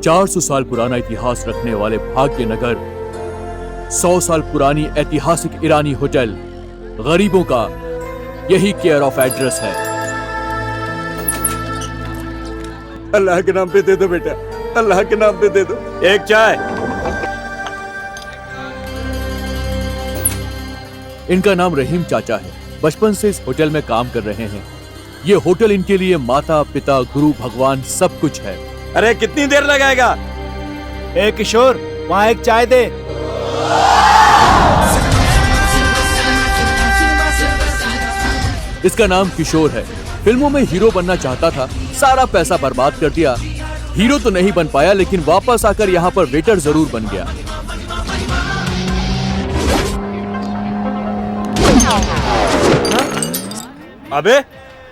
400 साल पुराना इतिहास रखने वाले भाग्यनगर, 100 साल पुरानी ऐतिहासिक ईरानी होटल, गरीबों का यही केयर ऑफ एड्रेस है। अल्लाह के नाम पे दे दो बेटा, अल्लाह के नाम पे दे दो। एक चाय। इनका नाम रहीम चाचा है। बचपन से इस होटल में काम कर रहे हैं। ये होटल इनके लिए माता पिता गुरु भगवान सब कुछ है। अरे कितनी देर लगाएगा? ए किशोर, वहाँ एक चाय दे। इसका नाम किशोर है। फिल्मों में हीरो बनना चाहता था, सारा पैसा बर्बाद कर दिया। हीरो तो नहीं बन पाया, लेकिन वापस आकर यहाँ पर वेटर जरूर बन गया। अबे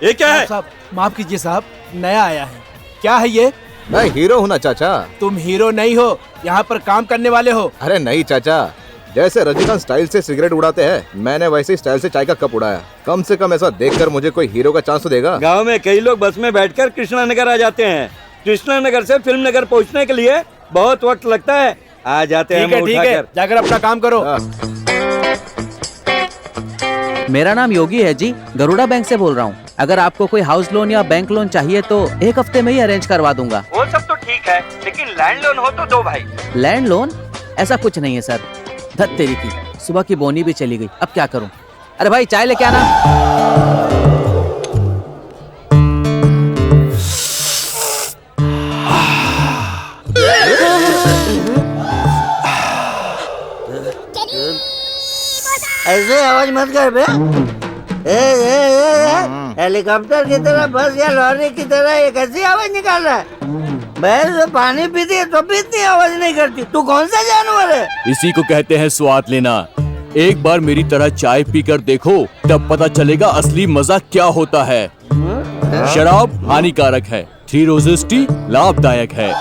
ये क्या है? साहब माफ कीजिए साहब, नया आया है। क्या है ये? मैं हीरो हूँ ना चाचा। तुम हीरो नहीं हो, यहाँ पर काम करने वाले हो। अरे नहीं चाचा, जैसे रजनीकांत स्टाइल से सिगरेट उड़ाते हैं, मैंने वैसे ही स्टाइल से चाय का कप उड़ाया। कम से कम ऐसा देखकर मुझे कोई हीरो का चांस तो देगा। गांव में कई लोग बस में बैठकर कृष्णा नगर आ जाते हैं। कृष्णा नगर से फिल्म नगर पहुंचने के लिए बहुत वक्त लगता है। आ जाते हैं ठीक है, जाकर अपना काम करो। मेरा नाम योगी है जी, गरुड़ा बैंक से बोल रहा हूँ। अगर आपको कोई हाउस लोन या बैंक लोन चाहिए तो 1 हफ्ते में ही अरेंज करवा दूंगा। वो सब तो ठीक है, लेकिन लैंड लोन हो तो दो भाई। Land loan? ऐसा कुछ नहीं है सर। धत तेरी की, सुबह की बोनी भी चली गई, अब क्या करूं? अरे भाई चाय लेके आना। ऐसे आवाज मत कर बे। हेलीकॉप्टर की तरह, बस या लॉरी की तरह एक ऐसी आवाज निकाल रहा है। भैंस तो पानी पीती है तो भी इतनी आवाज नहीं करती। तू कौन सा जानवर है? इसी को कहते हैं स्वाद लेना। एक बार मेरी तरह चाय पीकर देखो, तब पता चलेगा असली मजा क्या होता है। शराब हानिकारक है, 3 रोजेस टी लाभदायक है।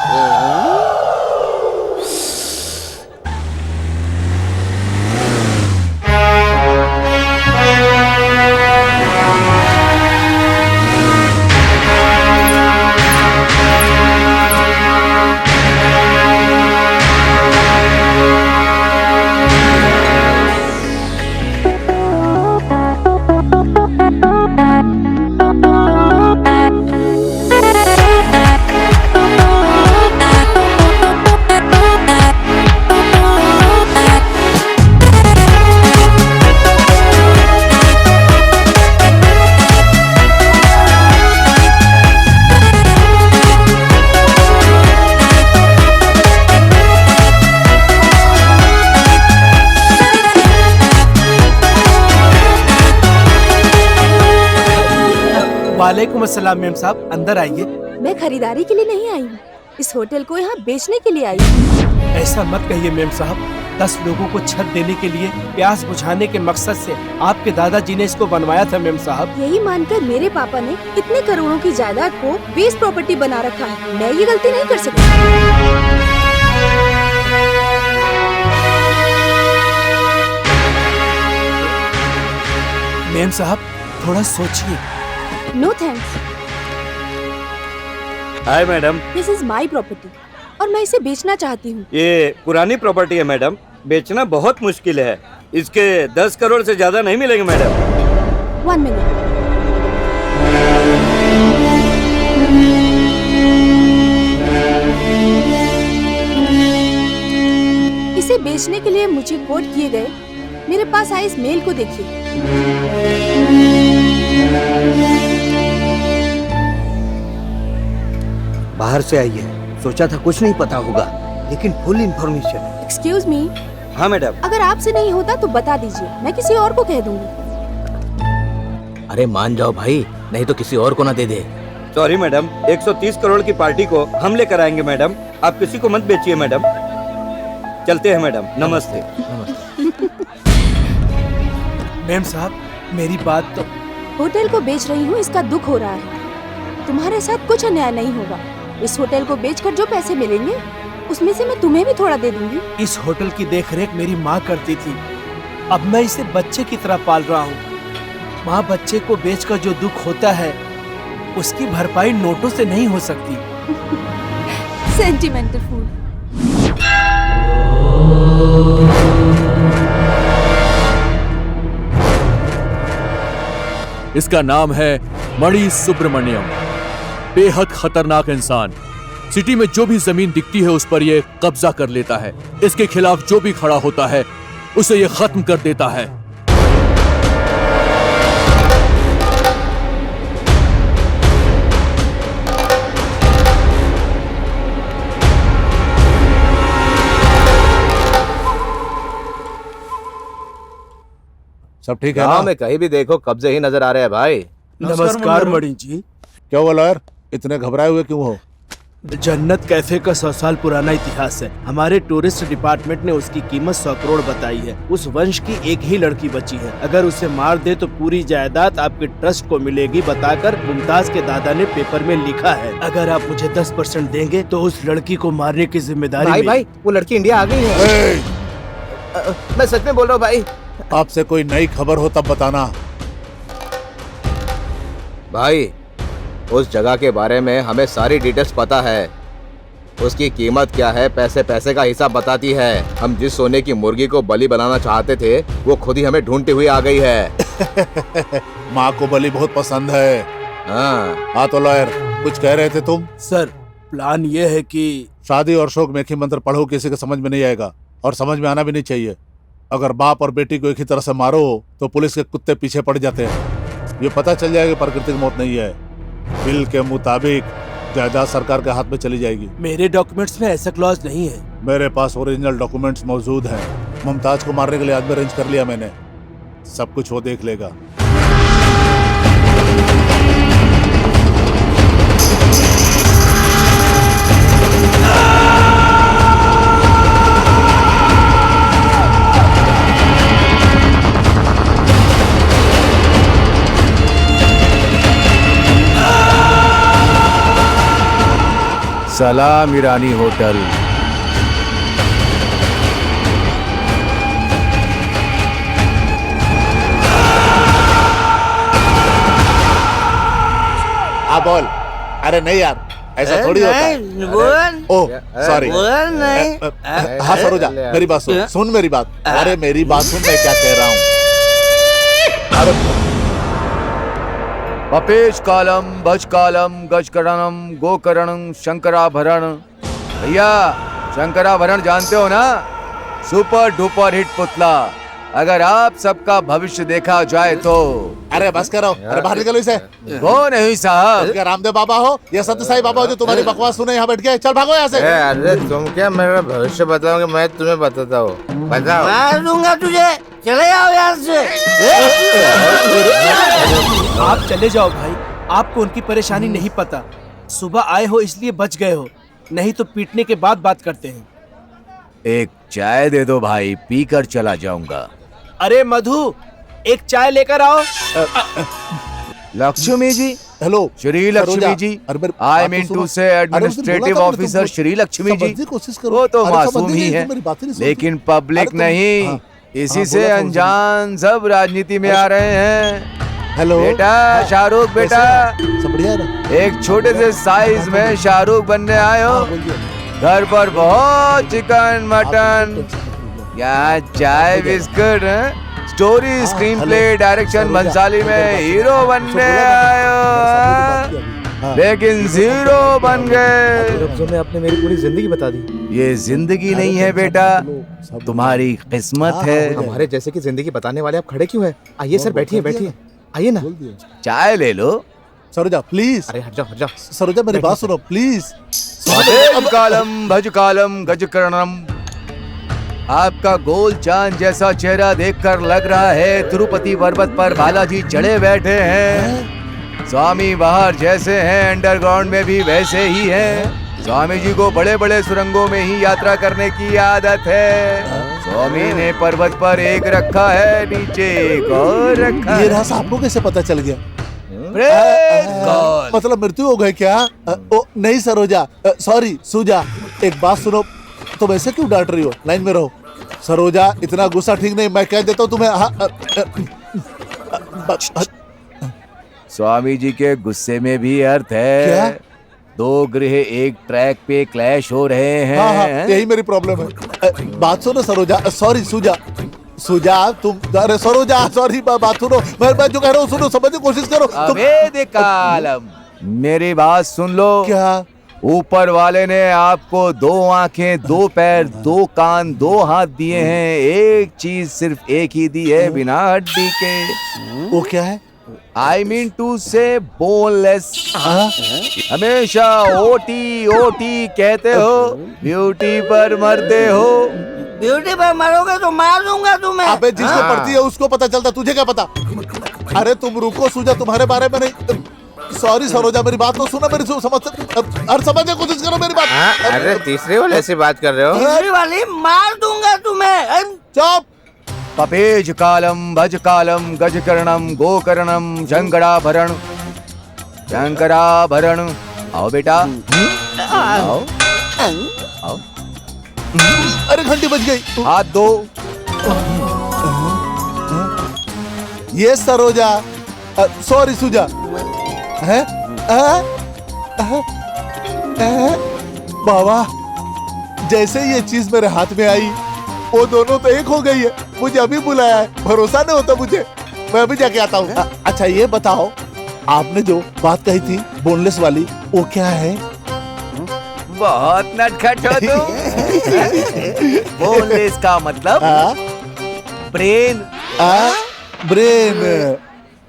वालेकुम अस्सलाम मेम साहब, अंदर आइए। मैं खरीदारी के लिए नहीं आई हूँ, इस होटल को यहाँ बेचने के लिए आई हूँ। ऐसा मत कहिए मेम साहब, 10 लोगों को छत देने के लिए, प्यास बुझाने के मकसद से आपके दादाजी ने इसको बनवाया था मेम साहब। यही मानकर मेरे पापा ने इतने करोड़ों की जायदाद को वेस्ट प्रॉपर्टी बना रखा है। मैं ये गलती नहीं कर सकती। मेम साहब थोड़ा सोचिए। No thanks. Hi madam, this is my property और मैं इसे बेचना चाहती हूँ। ये पुरानी प्रॉपर्टी है मैडम, बेचना बहुत मुश्किल है। इसके 10 करोड़ से ज्यादा नहीं मिलेंगे मैडम। 1 मिनट। इसे बेचने के लिए मुझे कोट किए गए मेरे पास आए इस मेल को देखिए। बाहर से आई है, सोचा था कुछ नहीं पता होगा, लेकिन फुल इंफॉर्मेशन। Excuse me. हाँ मैडम। अगर आपसे नहीं होता तो बता दीजिए, मैं किसी और को कह दूंगी। अरे मान जाओ भाई, नहीं तो किसी और को ना दे दे। सॉरी मैडम, 130 करोड़ की पार्टी को हम लेकर आएंगे मैडम, आप किसी को मत बेचिए मैडम। चलते हैं मैडम, नमस्ते। मेम साहब मेरी बात तो। होटल को बेच रही हूँ, इसका दुख हो रहा है। तुम्हारे साथ कुछ अन्याय नहीं होगा। इस होटल को बेचकर जो पैसे मिलेंगे उसमें से मैं तुम्हें भी थोड़ा दे दूंगी। इस होटल की देखरेख मेरी माँ करती थी, अब मैं इसे बच्चे की तरह पाल रहा हूँ। माँ बच्चे को बेचकर जो दुख होता है उसकी भरपाई नोटों से नहीं हो सकती। सेंटिमेंटल फूल। इसका नाम है मणि सुब्रमण्यम। बेहद खतरनाक इंसान। सिटी में जो भी जमीन दिखती है उस पर यह कब्जा कर लेता है। इसके खिलाफ जो भी खड़ा होता है उसे यह खत्म कर देता है। सब ठीक है गाँव ना? में कहीं भी देखो कब्जे ही नजर आ रहे हैं भाई। नमस्कार मणि जी। क्या हुआ लॉयर, इतने घबराए हुए क्यों हो? जन्नत कैफे का 100 साल पुराना इतिहास है। हमारे टूरिस्ट डिपार्टमेंट ने उसकी कीमत 100 करोड़ बताई है। उस वंश की एक ही लड़की बची है। अगर उसे मार दे तो पूरी जायदाद आपके ट्रस्ट को मिलेगी बताकर मुमताज के दादा ने पेपर में लिखा है। अगर आप मुझे 10% देंगे तो उस लड़की को मारने की जिम्मेदारी भाई मेरी। भाई वो लड़की इंडिया आ गई है। मैं सच में बोल रहा हूँ भाई। आपसे कोई नई खबर हो तब बताना। भाई उस जगह के बारे में हमें सारी डिटेल्स पता है। उसकी कीमत क्या है, पैसे पैसे का हिसाब बताती है। हम जिस सोने की मुर्गी को बलि बनाना चाहते थे वो खुद ही हमें ढूंढती हुई आ गई है। माँ को बलि बहुत पसंद है। हाँ तो लॉयर, कुछ कह रहे थे तुम? सर प्लान ये है कि शादी और शोक में एक ही मंत्र पढ़ो, किसी के समझ में नहीं आएगा और समझ में आना भी नहीं चाहिए। अगर बाप और बेटी को एक ही तरह से मारो तो पुलिस के कुत्ते पीछे पड़ जाते हैं। ये पता चल जाएगा प्राकृतिक मौत नहीं है। बिल के मुताबिक जायदाद सरकार के हाथ में चली जाएगी। मेरे डॉक्यूमेंट्स में ऐसा क्लॉज नहीं है। मेरे पास ओरिजिनल डॉक्यूमेंट्स मौजूद हैं। मुमताज को मारने के लिए आदमी अरेंज कर लिया मैंने। सब कुछ वो देख लेगा। सलाम ईरानी होटल। बोल। अरे नहीं यार, ऐसा थोड़ी होता है। Oh sorry. हाँ सरोजा, मेरी बात सुन। सुन मेरी बात। अरे मेरी बात सुन, मैं क्या कह रहा हूँ। अरे पपेश कालम भज कालम गजकरणम गोकरणम शंकराभरण। भैया शंकराभरण जानते हो ना? सुपर डुपर हिट पुतला। अगर आप सबका भविष्य देखा जाए तो। अरे बस करो। अरे बाहर निकलो इसे। वो नहीं साहब। क्या रामदेव बाबा हो या सत्य साई बाबा हो जो तुम्हारी बकवास सुने यहाँ बैठ के? चल भागो यहाँ से। अरे तुम क्या मेरा भविष्य बताओगे? मैं तुम्हें बताता हूँ। बताओ। मार दूंगा तुझे। चले जाओ यहाँ से। आप चले जाओ भाई। आपको उनकी परेशानी नहीं पता। सुबह आए हो इसलिए बच गए हो, नहीं तो पीटने के बाद बात करते हैं। एक चाय दे दो भाई, पीकर चला जाऊंगा। अरे मधु, एक चाय लेकर आओ। Lakshmi ji. Hello Shri Lakshmi ji. I mean to say administrative officer Shri Lakshmi ji. वो तो मासूम ही है, लेकिन पब्लिक नहीं। इसी से अनजान सब राजनीति में आ रहे हैं। हेलो बेटा शाहरुख, बेटा सब बढ़िया है? एक छोटे से साइज में शाहरुख बनने आए हो। घर पर बहुत चिकन मटन, यहाँ चाय biscuit, story screen play direction Bhansali में हीरो बनने आए हो, लेकिन जीरो बन गए। में आपने मेरी पूरी जिंदगी बता दी। ये जिंदगी नहीं है बेटा, तुम्हारी किस्मत है। हमारे जैसे की जिंदगी बताने वाले आप खड़े क्यों हैं? आइए सर, बैठिए बैठिए, आइए ना। चाय ले लो। सरोजा प्लीज। अरे हट जाओ हट जाओ। सरोजा मेरी बात सुनो प्लीज। पपेश कालम भज कालम गजकरणम। आपका गोल चांद जैसा चेहरा देखकर लग रहा है तिरुपति पर्वत पर बालाजी चढ़े बैठे हैं। स्वामी बाहर जैसे हैं, अंडरग्राउंड में भी वैसे ही हैं। स्वामी जी को बड़े बड़े सुरंगों में ही यात्रा करने की आदत है। स्वामी ने पर्वत पर एक रखा है, नीचे एक और रखा ये है। राज आपको कैसे पता चल गया? कौन? मतलब मृत्यु हो गई क्या? ओ नहीं सरोजा, सॉरी सूजा, एक बात सुनो। तुम ऐसे क्यों डांट रही हो? लाइन में रहो। सरोजा इतना गुस्सा ठीक नहीं, मैं कह देता हूँ तुम्हें। स्वामी जी के गुस्से में भी अर्थ है। क्या? दो ग्रह एक ट्रैक पे क्लैश हो रहे हैं। हाँ हाँ, यही मेरी प्रॉब्लम है। बात सुनो सरोजा, सॉरी सुजा, सुजा तुम, अरे सरोजा सॉरी, बात सुनो, मैं जो कह रहा हूँ सुनो, समझने की कोशिश करो। अबे कालम, मेरी बात सुन लो। क्या? ऊपर वाले ने आपको 2 आंखें, 2 पैर, 2 कान, 2 हाथ दिए हैं, एक चीज सिर्फ एक ही दी है बिना हड्डी के। वो क्या है? I mean to say boneless। हमेशा ओटी ओटी कहते हो, ब्यूटी पर मरते हो। ब्यूटी पर मरोगे तो मार दूंगा तुम्हें। अबे जिसको पड़ती है उसको पता चलता, तुझे क्या पता? अरे तुम रुको सुजा, तुम्हारे बारे में नहीं। सॉरी सरोजा, मेरी बात तो सुनो, मेरी समझने की कोशिश करो मेरी बात। अरे तीसरे वाले से बात कर रहे हो? तीसरी वाली मार दूंगा तुम्हें। चुप। पपेज कालम भज कालम गजकर्णम गोकर्णम शंकराभरण शंकराभरण। आओ बेटा, आओ आओ। अरे घंटी बज गई। हाथ दो। ये सरोजा, सॉरी सुजा। है बाबा, जैसे ये चीज मेरे हाथ में आई वो दोनों तो एक हो गई है। मुझे अभी बुलाया है, भरोसा नहीं होता मुझे। मैं अभी जाके आता हूँ। अच्छा ये बताओ, आपने जो बात कही थी बोनलेस वाली, वो क्या है? बहुत नटखट हो तुम। बोनलेस का मतलब ब्रेन। Brain,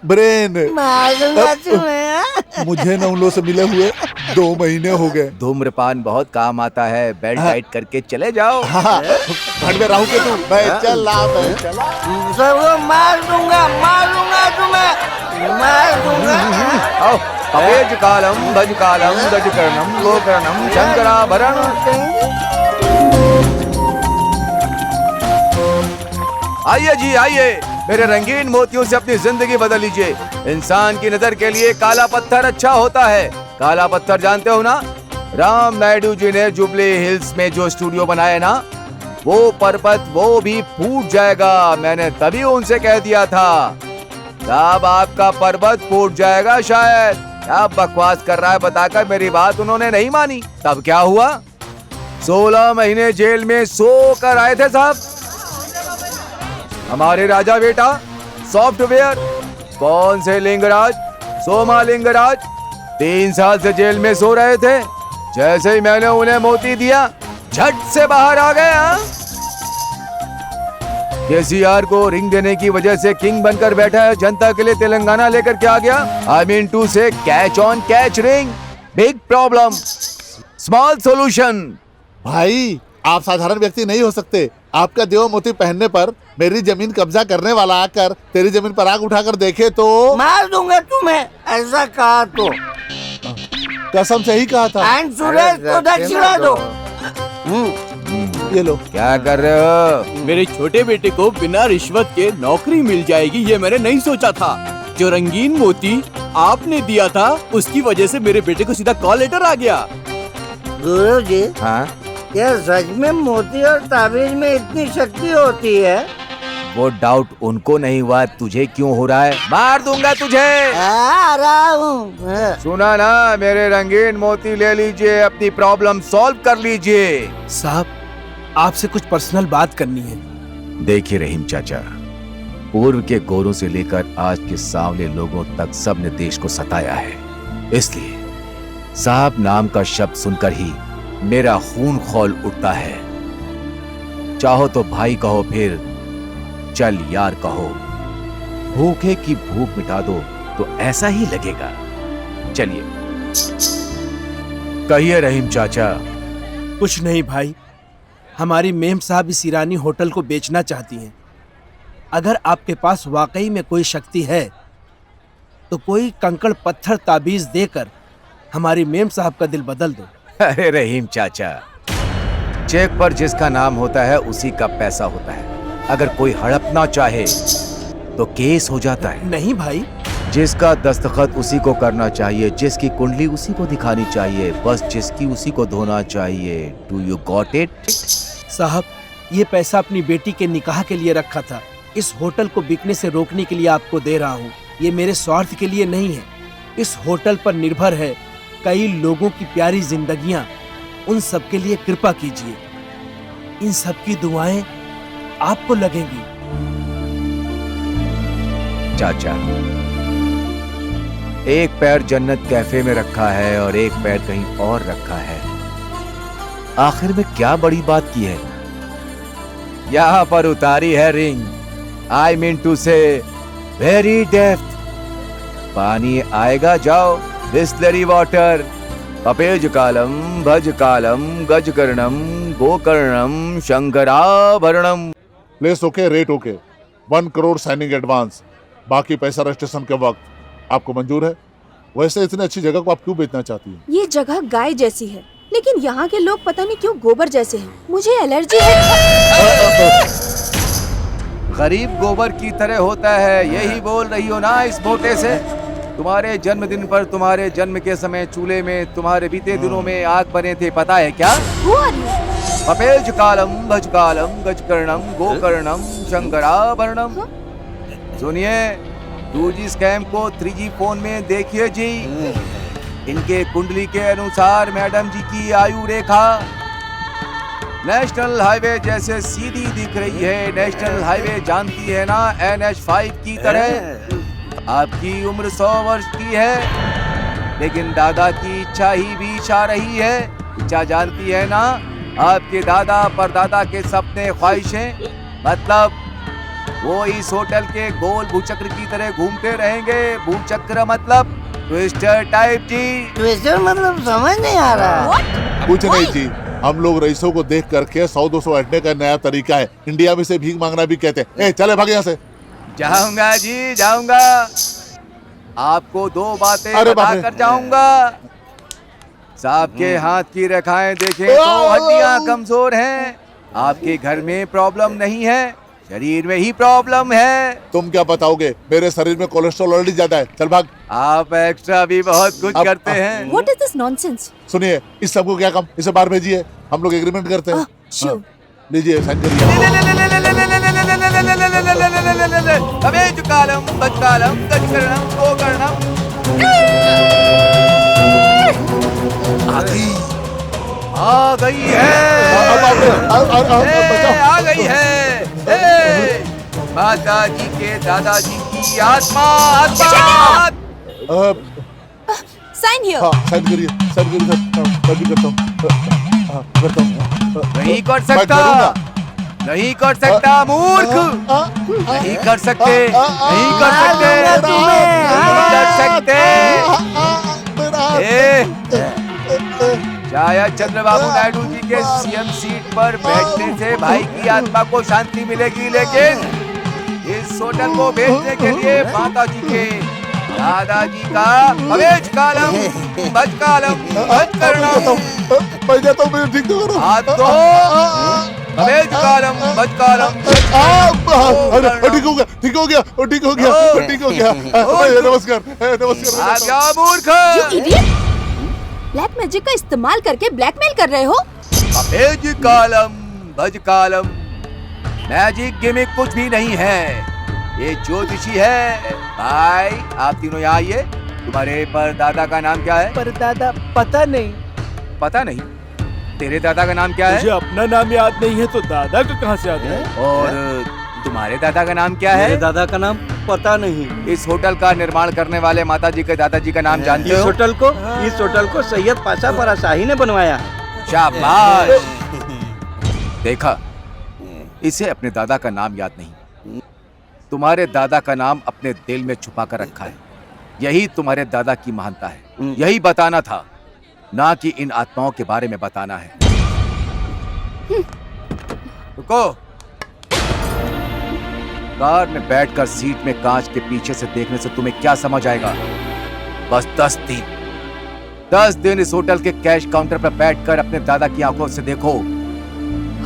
brain. मार दूंगा तुम्हें। मुझे न उन लोगों से मिले हुए 2 महीने हो गए। धूम्रपान बहुत काम आता है, बेल्ट टाइट करके चले जाओ। हाँ, भट में रहूं के तू, मैं चला। सबको मार दूंगा तुम्हें, मार दूंगा। आओ, पपेज कालम भज कालम गजकर्णम गोकर्णम शंकराभरण। आइए जी आइए, मेरे रंगीन मोतियों से अपनी जिंदगी बदल लीजिए। इंसान की नजर के लिए काला पत्थर अच्छा होता है। काला पत्थर जानते हो ना? राम नायडू जी ने जुबली हिल्स में जो स्टूडियो बनाया ना, वो पर्वत वो भी फूट जाएगा। मैंने तभी उनसे कह दिया था, अब आपका पर्वत फूट जाएगा शायद। क्या बकवास कर रहा है बताकर मेरी बात उन्होंने नहीं मानी। तब क्या हुआ? 16 महीने जेल में सो कर आए थे साहब हमारे राजा बेटा सॉफ्टवेयर। कौन से लिंगराज? सोमा लिंगराज 3 साल से जेल में सो रहे थे। जैसे ही मैंने उन्हें मोती दिया, झट से बाहर आ गया। केसीआर को रिंग देने की वजह से किंग बनकर बैठा है, जनता के लिए तेलंगाना लेकर के आ गया। आई मीन टू से catch on catch ring, big problem small solution. भाई आप साधारण व्यक्ति नहीं हो सकते। आपका देव मोती पहनने पर मेरी जमीन कब्जा करने वाला आकर तेरी जमीन पर आग उठाकर देखे तो मार दूंगा तुम्हें। ऐसा कहा तो कसम से ही कहा था। एंड सुरेश को दक्षिणा दो। ये लो। क्या कर रहे हो? मेरे छोटे बेटे को बिना रिश्वत के नौकरी मिल जाएगी, ये मैंने नहीं सोचा था। जो रंगीन मोती आपने दिया था, उसकी वजह से मेरे बेटे को सीधा कॉल लेटर आ गया। गुरु जी, हाँ, क्या सच में मोती और ताबीज में इतनी शक्ति होती है? वो डाउट उनको नहीं हुआ, तुझे क्यों हो रहा है? मार दूंगा तुझे। आ रहा हूँ। सुना ना, मेरे रंगीन मोती ले लीजिए, अपनी प्रॉब्लम सॉल्व कर लीजिए। साहब, आपसे कुछ पर्सनल बात करनी है। देखिए रहीम चाचा, पूर्व के गोरों से लेकर आज के सांवले लोगों तक सबने देश को सताया है। इसलिए साहब नाम का शब्द सुनकर ही मेरा खून खौल उठता है। चाहो तो भाई कहो, फिर चल यार कहो। भूखे की भूख मिटा दो तो ऐसा ही लगेगा। चलिए कहिए रहीम चाचा। कुछ नहीं भाई, हमारी मेम साहब इस ईरानी होटल को बेचना चाहती हैं। अगर आपके पास वाकई में कोई शक्ति है तो कोई कंकड़ पत्थर ताबीज देकर हमारी मेम साहब का दिल बदल दो। अरे रहीम चाचा, चेक पर जिसका नाम होता है उसी का पैसा होता है। अगर कोई हड़पना चाहे तो केस हो जाता है। नहीं भाई, जिसका दस्तखत उसी को करना चाहिए, जिसकी कुंडली उसी को दिखानी चाहिए, बस जिसकी उसी को धोना चाहिए। Do you got it? साहब, ये पैसा अपनी बेटी के निकाह के लिए रखा था। इस होटल को बिकने से रोकने के लिए आपको दे रहा हूँ। ये मेरे स्वार्थ के लिए नहीं है, इस होटल पर निर्भर है कई लोगों की प्यारी जिंदगियां, उन सब के लिए कृपा कीजिए। इन सब की दुआएं आपको लगेंगी। चाचा, एक पैर जन्नत कैफे में रखा है और एक पैर कहीं और रखा है। आखिर में क्या बड़ी बात की है? यहां पर उतारी है रिंग, आई मीन टू से वेरी डेप्थ। पानी आएगा, जाओ, बिस्लरी वाटर। अपेज कालम, भज कालम, गज कर्णम, गोकर्णम, शंकराभरणम। Place okay, rate okay, 1 crore signing advance, बाकी पैसा रजिस्ट्रेशन के वक्त। आपको मंजूर है? वैसे इतनी अच्छी जगह को आप क्यों बेचना चाहती हैं? ये जगह गाय जैसी है, लेकिन यहाँ के लोग पता नहीं क्यों गोबर जैसे हैं। मुझे एलर्जी है। गरीब गोबर की तरह होता है, यही बोल रही हो ना इस मोटे से? तुम्हारे जन्मदिन पर तुम्हारे जन्म के समय चूल्हे में तुम्हारे बीते दिनों में आग बने थे, पता है क्या? पपेज कालम, भज कालम, गजकर्णम, गोकर्णम, शंकराभरणम। सुनिए, 2G स्कैम को 3G फोन में देखिए जी। इनके कुंडली के अनुसार मैडम जी की आयु रेखा नेशनल हाईवे जैसे सीधी दिख रही है। नेशनल हाईवे जानती है ना, NH5 की तरह। आपकी उम्र 100 वर्ष की है, लेकिन दादा की इच्छा ही बीच आ रही है। इच्छा जानती है ना, आपके दादा परदादा के सपने, ख्वाहिशें, मतलब वो इस होटल के गोल भूचक्र की तरह घूमते रहेंगे। भूचक्र मतलब ट्विस्टर टाइप जी। ट्विस्टर मतलब समझ नहीं आ रहा। कुछ नहीं जी, हम लोग रईसों को देख करके 100-200 अटने का नया तरीका है। इंडिया में से भीख मांगना भी कहते हैं। चले भाग यहाँ से। जाऊंगा जी, जाऊंगा। आपको 2 बातें बता कर जाऊंगा। साहब के हाथ की रेखाएं देखें तो हड्डियां कमजोर हैं। आपके घर में प्रॉब्लम नहीं है, शरीर में ही प्रॉब्लम है। तुम क्या बताओगे? मेरे शरीर में कोलेस्ट्रॉल ऑलरेडी ज्यादा है। चल भाग। आप एक्स्ट्रा भी बहुत कुछ करते हैं। What is this nonsense? सुनिए, इस सबको क्या काम, इसे बाहर भेजिए, हम लोग एग्रीमेंट करते हैं। sure. लीजिए, साइन करिए। अपेज कालम, भज कालम, गजकर्णम, गोकर्णम। आ गई है, आ गई है। माता जी के दादाजी की आत्मा, आत्मा। Sign here. हाँ, साइन करिए, साइन करिए। मैं भी करता हूँ, करता हूँ। नहीं कर सकता, नहीं कर सकता, मूर्ख। नहीं कर सकते, नहीं कर सकते, नहीं कर सकते। शायद चंद्रबाबू नायडू जी के CM सीट पर बैठने से भाई की आत्मा को शांति मिलेगी, लेकिन इस होटल को बेचने के लिए माता जी के दादाजी का अपेज कालम, भज कालम, भज कर्णम। मैं जाता हूँ, मुझे ठीक तो करो। हाथ दो। अपेज कालम, भज कालम। ठीक हो गया, ठीक हो गया, ठीक हो गया, ठीक हो गया। नमस्कार, नमस्कार। आ गया मूर्ख। You idiot! ब्लैक मैजिक का इस्तेमाल करके ब्लैकमेल कर रहे हो? अपेज कालम, भज कालम। मैजिक गिमिक कुछ भी नहीं है, ये ज्योतिषी है। भाई, आप तीनों यहाँ आइए। तुम्हारे परदादा का नाम क्या है? परदादा पता नहीं। पता नहीं? तेरे दादा का नाम क्या है? मुझे अपना नाम याद नहीं है तो दादा का कहाँ से आ गया? और तुम्हारे दादा का नाम क्या है? मेरे दादा का नाम पता नहीं। इस होटल का निर्माण करने वाले माताजी के दादाजी का नाम जानते इस हो? होटल को सैयद पाशा फराशाही ने बनवाया है। शाबाश। देखा, इसे अपने दादा का नाम याद नहीं, तुम्हारे दादा का नाम अपने दिल में छुपा कर रखा है। यही तुम्हारे दादा की महानता है। यही बताना था, ना कि इन आत्माओं के बारे में बताना है। रुको। कार में बैठकर सीट में कांच के पीछे से देखने से तुम्हें क्या समझ आएगा? बस 10 दिन, 10 दिन इस होटल के कैश काउंटर पर बैठकर अपने दादा की आंखों से देखो,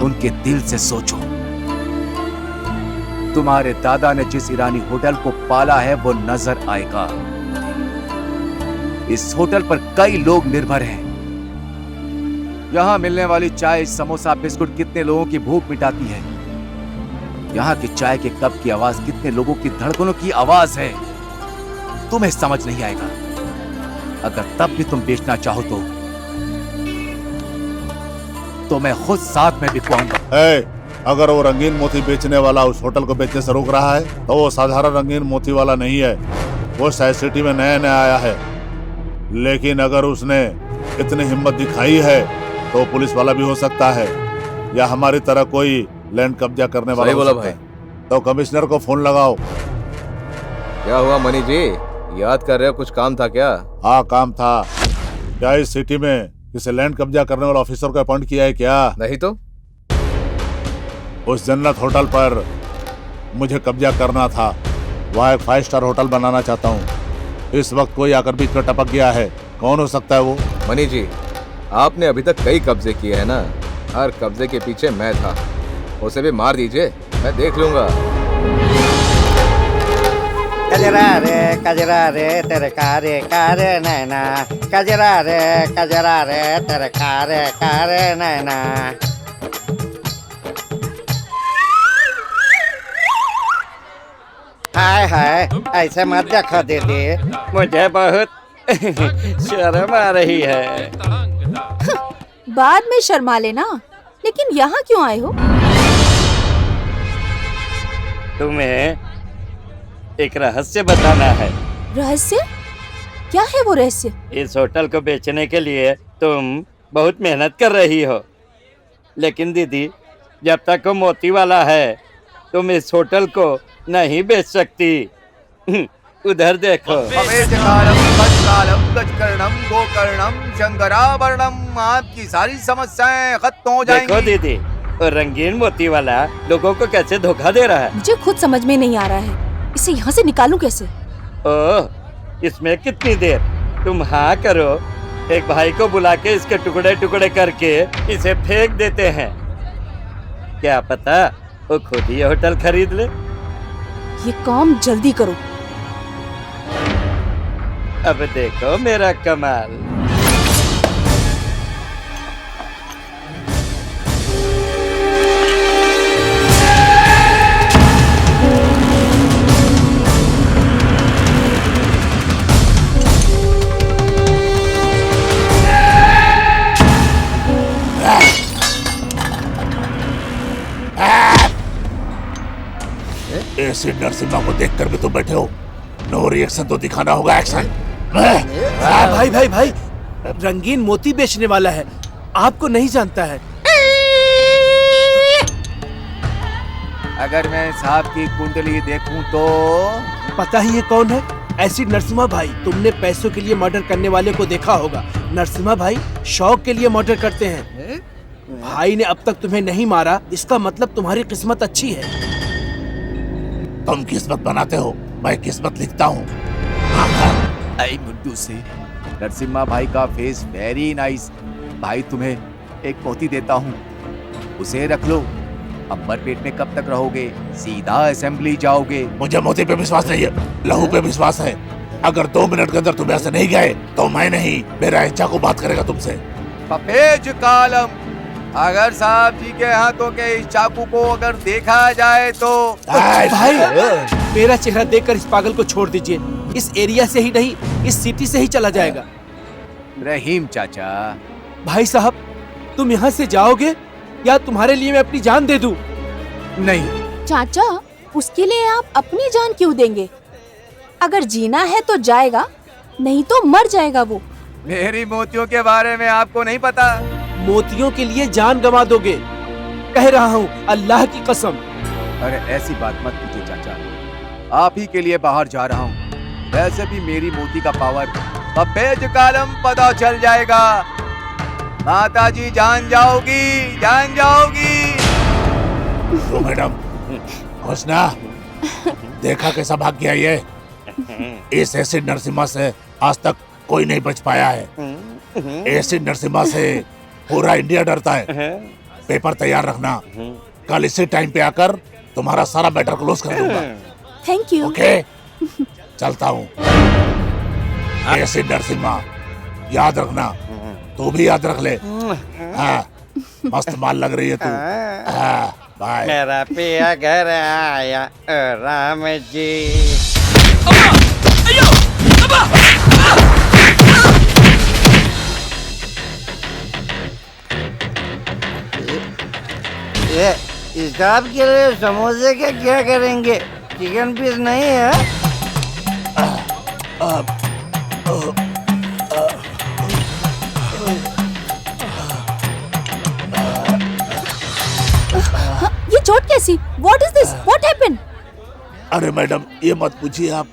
उनके दिल से सोचो। तुम्हारे दादा ने जिस ईरानी होटल को पाला है वो नजर आएगा। इस होटल पर कई लोग निर्भर हैं। यहाँ मिलने वाली चाय, समोसा, बिस्कुट कितने लोगों की भूख मिटाती है। यहाँ की चाय के कप की आवाज कितने लोगों की धड़कनों की आवाज है। तुम्हें समझ नहीं आएगा। अगर तब भी तुम बेचना चाहो तो मैं खुद साथ में बिकवाऊंगा। अगर वो रंगीन मोती बेचने वाला उस होटल को बेचने से रोक रहा है तो वो साधारण रंगीन मोती वाला नहीं है, वो शायद सिटी में नया नया आया है। लेकिन अगर उसने इतनी हिम्मत दिखाई है तो पुलिस वाला भी हो सकता है, या हमारी तरह कोई लैंड कब्जा करने वाला हो सकता है। तो कमिश्नर को फोन लगाओ। क्या हुआ मनी जी, याद कर रहे हो? कुछ काम था क्या? हाँ काम था। क्या इस सिटी में किसी लैंड कब्जा करने वाला ऑफिसर को अपॉइंट किया है क्या? नहीं तो उस जन्नत होटल पर मुझे कब्जा करना था। वहाँ एक 5 स्टार होटल बनाना चाहता हूँ। इस वक्त कोई आकर बीच में टपक गया है। कौन हो सकता है वो? मनी जी, आपने अभी तक कई कब्जे किए हैं ना, हर कब्जे के पीछे मैं था। उसे भी मार दीजिए, मैं देख लूंगा। कजरा रे तेरे कारे नैना, कजरा रे तेरे कारे नैना। हाय हाय, ऐसे मत देखो दीदी, मुझे बहुत शर्म आ रही है। बाद में शर्मा लेना, लेकिन यहाँ क्यों आए हो? तुम्हें एक रहस्य बताना है। रहस्य? क्या है वो रहस्य? इस होटल को बेचने के लिए तुम बहुत मेहनत कर रही हो, लेकिन दीदी जब तक वो मोती वाला है तुम इस होटल को नहीं बेच सकती। उधर देखो। आपकी सारी समस्याएं खत्म हो जाएंगी। देखो दीदी, और रंगीन मोती वाला लोगों को कैसे धोखा दे रहा है। मुझे खुद समझ में नहीं आ रहा है, इसे यहाँ से निकालूं कैसे? ओह, इसमें कितनी देर? तुम हाँ करो, एक भाई को बुला के इसके टुकड़े टुकड़े करके इसे फेंक देते हैं। क्या पता वो खुद ही होटल खरीद ले। ये काम जल्दी करो। अब देखो मेरा कमाल। ऐसे नरसिम्हा को देखकर भी तुम बैठे हो। नो रिएक्शन तो दिखाना होगा, एक्शन। भाई, रंगीन मोती बेचने वाला है, आपको नहीं जानता है। अगर मैं सांप की कुंडली देखूं तो पता ही ये कौन है? एसिड नरसिम्हा भाई। तुमने पैसों के लिए मर्डर करने वाले को देखा होगा। नरसिम्हा भाई शौक के लिए मर्डर करते हैं। भाई ने अब तक तुम्हें नहीं मारा, इसका मतलब तुम्हारी किस्मत अच्छी है। तुम किस्मत बनाते हो, मैं किस्मत लिखता हूँ। आई मुड्डू से नरसिम्हा भाई का फेस वेरी नाइस। भाई तुम्हें एक मोती देता हूँ, उसे रख लो। अंबर पेट में कब तक रहोगे? सीधा असेंबली जाओगे। मुझे मोती पे विश्वास नहीं है, लहू पे विश्वास है। अगर 2 मिनट के अंदर तुम ऐसे नहीं गए तो मैं नहीं, मेरा इच्छा को बात करेगा तुमसे। सफेद कालम, अगर साहब जी के हाथों के इस चाकू को अगर देखा जाए तो भाई मेरा चेहरा देखकर इस पागल को छोड़ दीजिए। इस एरिया से ही नहीं, इस सिटी से ही चला जाएगा। रहीम चाचा, भाई साहब तुम यहाँ से जाओगे या तुम्हारे लिए मैं अपनी जान दे दूं? नहीं चाचा, उसके लिए आप अपनी जान क्यों देंगे? अगर जीना है तो जाएगा, नहीं तो मर जाएगा वो। मेरी मोतियों के बारे में आपको नहीं पता। मोतियों के लिए जान गंवा दोगे, कह रहा हूँ अल्लाह की कसम। अरे ऐसी बात मत कीजिए चाचा, आप ही के लिए बाहर जा रहा हूँ। वैसे भी मेरी मोती का पावर सफेद कालम पता चल जाएगा। माता जी जान जाओगी, जान जाओगी। तो मैडम होशना, देखा कैसा भाग गया ये। इस एसिड नरसिम्हा से आज तक कोई नहीं बच पाया है। एसिड नरसिम्हा से पूरा इंडिया डरता है। पेपर तैयार रखना, कल इसी टाइम पे आकर तुम्हारा सारा मैटर क्लोज कर दूंगा। Thank you. ओके, चलता हूँ। एसिड नरसिम्हा, याद रखना, तू भी याद रख ले। हाँ, मस्त माल लग रही है तू। हाँ, बाय। मेरा पिया घर आया राम जी। हिसाब के लिए समोसे के क्या करेंगे? चिकन पीस नहीं है? ये चोट कैसी? What is this? What happened? अरे मैडम ये मत पूछिए आप।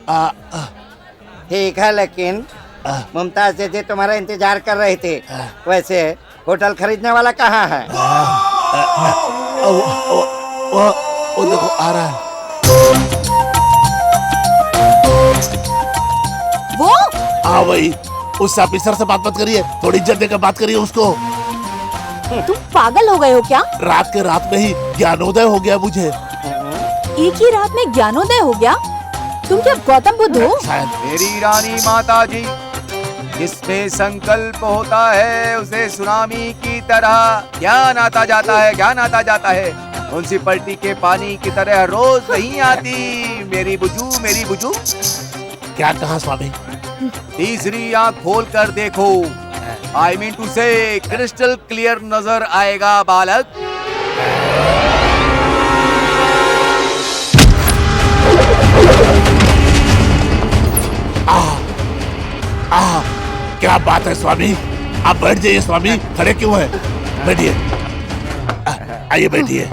ठीक है, लेकिन मुमताज जी तुम्हारा इंतजार कर रही थी। वैसे होटल खरीदने वाला कहाँ है? वो देखो आ रहा है। वो हाँ वही, उस ऑफिसर से बात मत करिए, थोड़ी इज्जत देकर बात करिए उसको। तुम पागल हो गए हो क्या? रात के रात में ही ज्ञानोदय हो गया मुझे। एक ही रात में ज्ञानोदय हो गया? तुम क्या गौतम बुद्ध हो? शायद। मेरी रानी माता जी, जिसमें संकल्प होता है उसे सुनामी की तरह ज्ञान आता जाता है, ज्ञान आता जाता है। म्युनिसिपैलिटी के पानी की तरह रोज नहीं आती। मेरी बुजू, मेरी बुजू। क्या कहा स्वामी? तीसरी आंख खोल कर देखो। आई मीन टू से क्रिस्टल क्लियर नजर आएगा बालक। क्या बात है स्वामी, आप बैठ जाइए स्वामी, खड़े क्यों हैं? बैठिए, आइए बैठिए।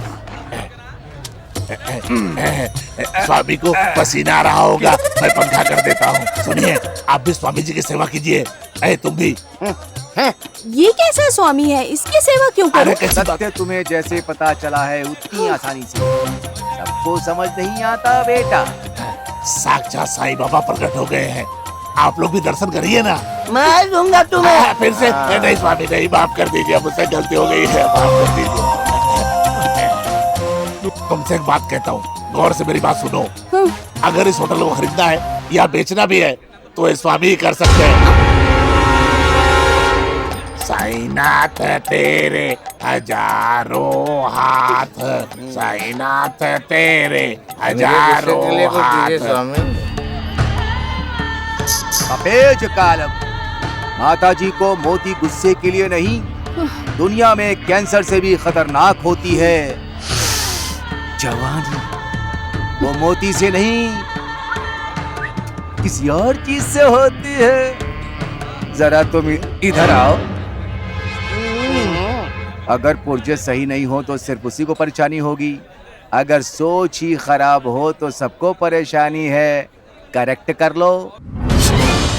स्वामी को पसीना आ रहा होगा, मैं पंखा कर देता हूँ। सुनिए, आप भी स्वामी जी की सेवा कीजिए। तुम भी। ये कैसा स्वामी है, इसकी सेवा क्यों करो? सत्य तुम्हें जैसे पता चला है उतनी आसानी से सबको समझ नहीं आता बेटा। साक्षात साईं बाबा प्रकट हो गए हैं, आप लोग भी दर्शन करिए ना। मैं दूंगा तुम्हें। फिर से नहीं स्वामी नहीं, माफ कर दीजिए, मुझसे गलती हो गई है, माफ कर दीजिए। तुमसे एक बात कहता हूँ, गौर से मेरी बात सुनो। अगर इस होटल को खरीदना है या बेचना भी है तो ये स्वामी ही कर सकते हैं। साईनाथ तेरे हजारों हाथ, साईनाथ तेरे हजारों हाथ। सफेद कालम। माता जी को मोती गुस्से के लिए नहीं, दुनिया में कैंसर से भी खतरनाक होती है जवानी। वो मोती से नहीं, किसी और चीज से होती है। जरा तुम इधर आओ। अगर पुर्जे सही नहीं हो तो सिर्फ उसी को परेशानी होगी, अगर सोच ही खराब हो तो सबको परेशानी है। करेक्ट कर लो।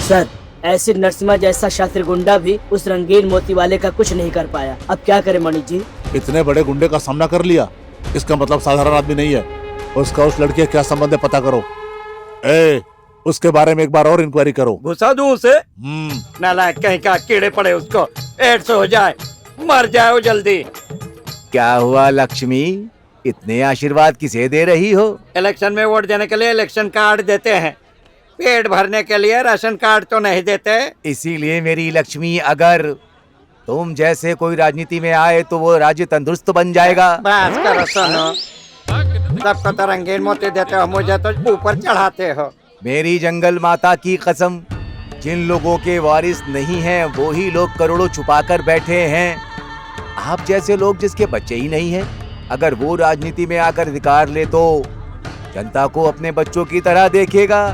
सर, ऐसे नरसिम्हा जैसा शास्त्री गुंडा भी उस रंगीन मोती वाले का कुछ नहीं कर पाया। अब क्या करे मणि जी? इतने बड़े गुंडे का सामना कर लिया, इसका मतलब साधारण आदमी नहीं है। उसका उस लड़की का क्या संबंध है पता करो। उसके बारे में एक बार और इंक्वायरी करो। घुसा दूं उसे? नालायक कहीं का, कीड़े पड़े उसको, एड्स हो जाए, मर जाए वो जल्दी। क्या हुआ लक्ष्मी, इतने आशीर्वाद किसे दे रही हो? इलेक्शन में वोट देने के लिए इलेक्शन कार्ड देते हैं, पेट भरने के लिए राशन कार्ड तो नहीं देते। इसीलिए मेरी लक्ष्मी, अगर तुम जैसे कोई राजनीति में आए तो वो राज्य तंदुरुस्त बन जाएगा। बस करो सुनो, सबको तो रंगीन मोती देते हो, मुझे तो ऊपर चढ़ाते हो। मेरी जंगल माता की कसम, जिन लोगों के वारिस नहीं हैं वो ही लोग करोड़ों छुपा कर बैठे हैं। आप जैसे लोग जिसके बच्चे ही नहीं हैं, अगर वो राजनीति में आकर अधिकार ले तो जनता को अपने बच्चों की तरह देखेगा।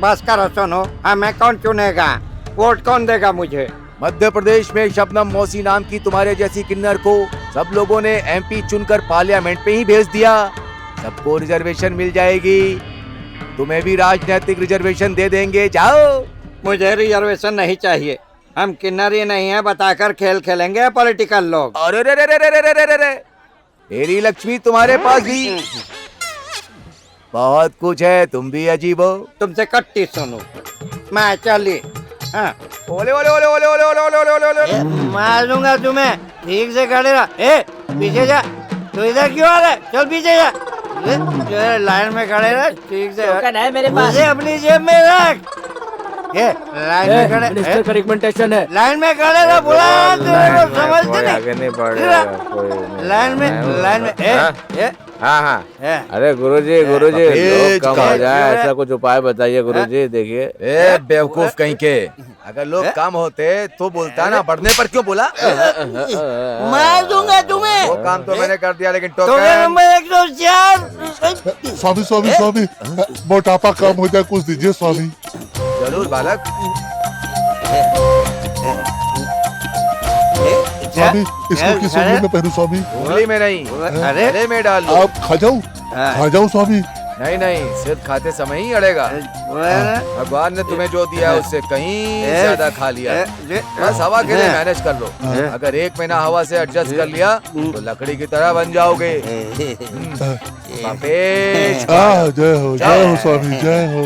बस करो सुनो, हमें कौन चुनेगा, वोट कौन देगा मुझे? मध्य प्रदेश में शबनम मौसी नाम की तुम्हारे जैसी किन्नर को सब लोगों ने एमपी चुनकर पार्लियामेंट पे ही भेज दिया। सबको रिजर्वेशन मिल जाएगी, तुम्हें भी राजनीतिक रिजर्वेशन दे देंगे। जाओ। मुझे रिजर्वेशन नहीं चाहिए, हम किन्नर ही नहीं है बताकर खेल खेलेंगे पॉलिटिकल लोग। अरे रे रे रे रे रे रे रे, मेरी लक्ष्मी तुम्हारे पास भी बहुत कुछ है, तुम भी अजीब हो। तुमसे कट्टी सुनो, मैं चली। हाँ। ओले ओले ओले ओले ओले ओले ओले ओले ओले ओले। मार दूंगा तुम्हें, ठीक से खड़े रहा। पीछे जा, तू इधर क्यों आ रहा है? चल पीछे जा, लाइन में खड़े रह, ठीक से। है मेरे पास, अपनी जेब में रख। लाइन में खड़े, मिनिस्टर का रिकमेंडेशन है। लाइन में खड़े रह, बुला समझते नहीं। लाइन में हाँ हाँ है। अरे गुरुजी गुरुजी लोग कम हो जाए ऐसा कुछ उपाय बताइए गुरुजी। देखिए ए बेवकूफ कहीं के, अगर लोग कम होते तो बोलता ना, बढ़ने पर क्यों बोला? मार दूंगा तुम्हें। वो काम तो मैंने कर दिया, लेकिन token token number 104। Swami Swami Swami मोटापा कम हो जाए कुछ दीजिए स्वामी। जरूर बालक। स्वामी इसको किस उंगली में पहनूं स्वामी? उंगली में नहीं, गले में डाल लो। आप खा जाऊं स्वामी? नहीं नहीं, सिर्फ खाते समय ही अड़ेगा। भगवान ने तुम्हें जो दिया उससे कहीं ज्यादा खा लिया। बस हवा के लिए मैनेज कर लो। अगर 1 महीना हवा से एडजस्ट कर लिया तो लकड़ी की तरह बन जाओगे। जय हो स्वामी जय हो।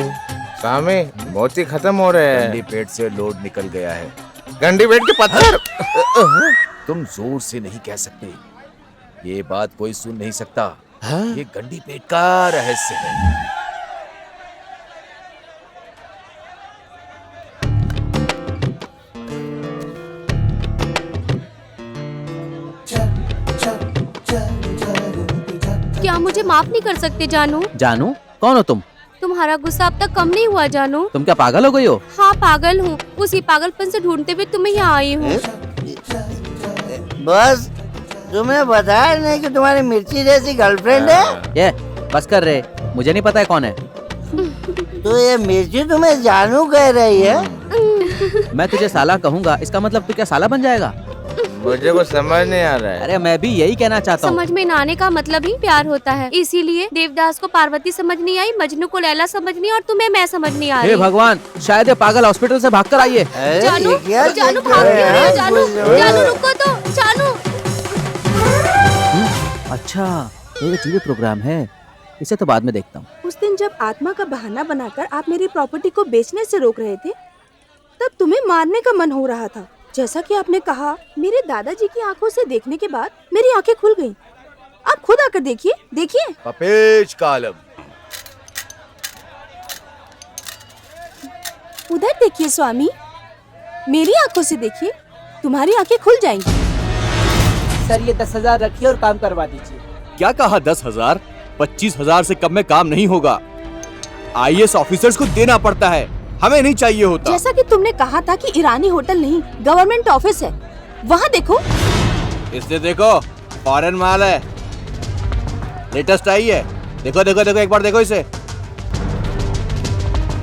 स्वामी मोती खत्म हो रहे हैं। गंडी पेट से लोड निकल गया है। गंडी पेट के पत्थर। तुम जोर से नहीं कह सकते, ये बात कोई सुन नहीं सकता। ये गंडी पेट का रहस्य है। क्या मुझे माफ नहीं कर सकते जानू? जानू कौन हो तुम? तुम्हारा गुस्सा अब तक कम नहीं हुआ जानू? तुम क्या पागल हो गई हो? हाँ पागल हूँ, उसी पागलपन से ढूंढते हुए तुम्हें यहाँ आई हूँ। बस तुम्हें बताया नहीं कि तुम्हारी मिर्ची जैसी गर्लफ्रेंड है? ये बस कर रहे, मुझे नहीं पता है कौन है। तो ये मिर्ची तुम्हें जानू कह रही है? मैं तुझे साला कहूँगा, इसका मतलब तू क्या साला बन जाएगा? मुझे कुछ समझ नहीं आ रहा है। अरे मैं भी यही कहना चाहता हूँ। समझ में न आने का मतलब ही प्यार होता है। इसीलिए देवदास को पार्वती समझ नहीं आई, मजनू को लैला समझ नहीं, और तुम्हें मैं समझ नहीं आ हे रही। भगवान, शायद ये पागल हॉस्पिटल से भागकर आई है। जानू जानू भाग क्यों रही हो? जानू जानू रुको तो, जानू। अच्छा ये टीवी प्रोग्राम है, इसे तो बाद में देखता हूँ। उस दिन जब आत्मा का बहाना बनाकर आप मेरी प्रॉपर्टी को बेचने से रोक रहे थे, तब तुम्हें मारने का मन हो रहा था। जैसा कि आपने कहा, मेरे दादाजी की आंखों से देखने के बाद मेरी आंखें खुल गईं। आप खुद आकर देखिए, देखिए। पपेश कालम। उधर देखिए स्वामी, मेरी आंखों से देखिए, तुम्हारी आंखें खुल जाएंगी। सर ये 10,000 रखिए और काम करवा दीजिए। क्या कहा 10,000? 25,000 से कम में काम नहीं होगा। IAS ऑफिसर्स को देना पड़ता है, हमें नहीं चाहिए होता। जैसा कि तुमने कहा था कि ईरानी होटल नहीं, गवर्नमेंट ऑफिस है, वहाँ देखो। इससे देखो, फॉरेन माल है, लेटेस्ट आई है। देखो देखो देखो, एक बार देखो इसे।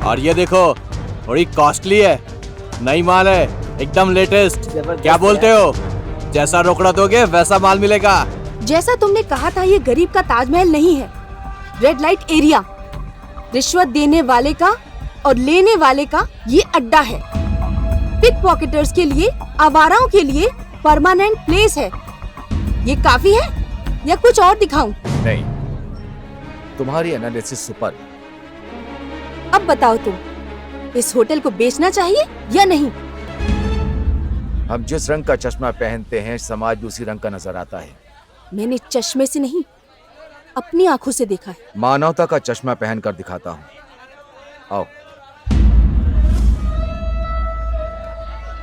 और ये देखो, थोड़ी कॉस्टली है, नई माल है, एकदम लेटेस्ट। क्या बोलते हो? जैसा रोकड़ा दोगे वैसा माल मिलेगा। जैसा तुमने कहा था, ये गरीब का ताजमहल नहीं है, रेड लाइट एरिया। रिश्वत देने वाले का और लेने वाले का ये अड्डा है। पिक पॉकेटर्स के लिए, आवाराओं के लिए परमानेंट प्लेस है। ये काफी है या कुछ और दिखाऊं? नहीं, तुम्हारी एनालिसिस सुपर। अब बताओ तुम, इस होटल को बेचना चाहिए या नहीं? हम जिस रंग का चश्मा पहनते हैं, समाज भी उसी रंग का नजर आता है। मैंने चश्मे से नहीं, अपनी आंखों से देखा है। मानवता का चश्मा पहनकर दिखाता हूँ। आओ।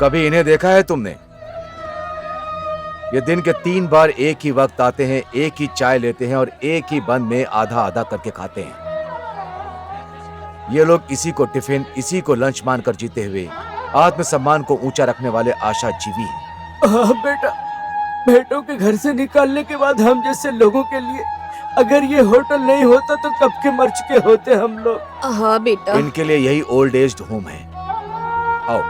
कभी इन्हें देखा है तुमने? ये दिन के 3 बार एक ही वक्त आते हैं, एक ही चाय लेते हैं और एक ही बंद में आधा आधा करके खाते हैं। ये लोग इसी को टिफिन, इसी को लंच मानकर जीते हुए आत्मसम्मान को ऊंचा रखने वाले आशाजीवी हैं। हाँ बेटा, बेटों के घर से निकालने के बाद हम जैसे लोगों के लिए अगर ये होटल नहीं होता तो कब के मर चुके होते हम लोग। हाँ बेटा। इनके लिए यही ओल्ड एज होम है। आओ।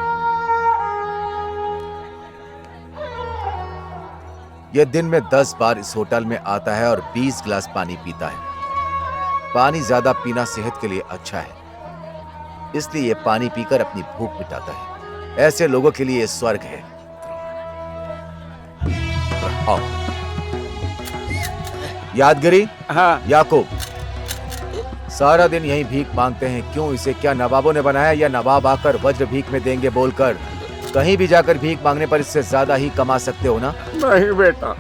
ये दिन में 10 बार इस होटल में आता है और 20 गिलास पानी पीता है। पानी ज्यादा पीना सेहत के लिए अच्छा है, इसलिए ये पानी पीकर अपनी भूख मिटाता है। ऐसे लोगों के लिए ये स्वर्ग है। आओ। यादगिरी, हाँ याकूब, सारा दिन यही भीख मांगते हैं। क्यों? इसे क्या नवाबों ने बनाया या नवाब आकर वज्र भीख में देंगे बोलकर? कहीं भी जाकर भीख मांगने पर इससे ज्यादा ही कमा सकते हो ना? नहीं बेटा,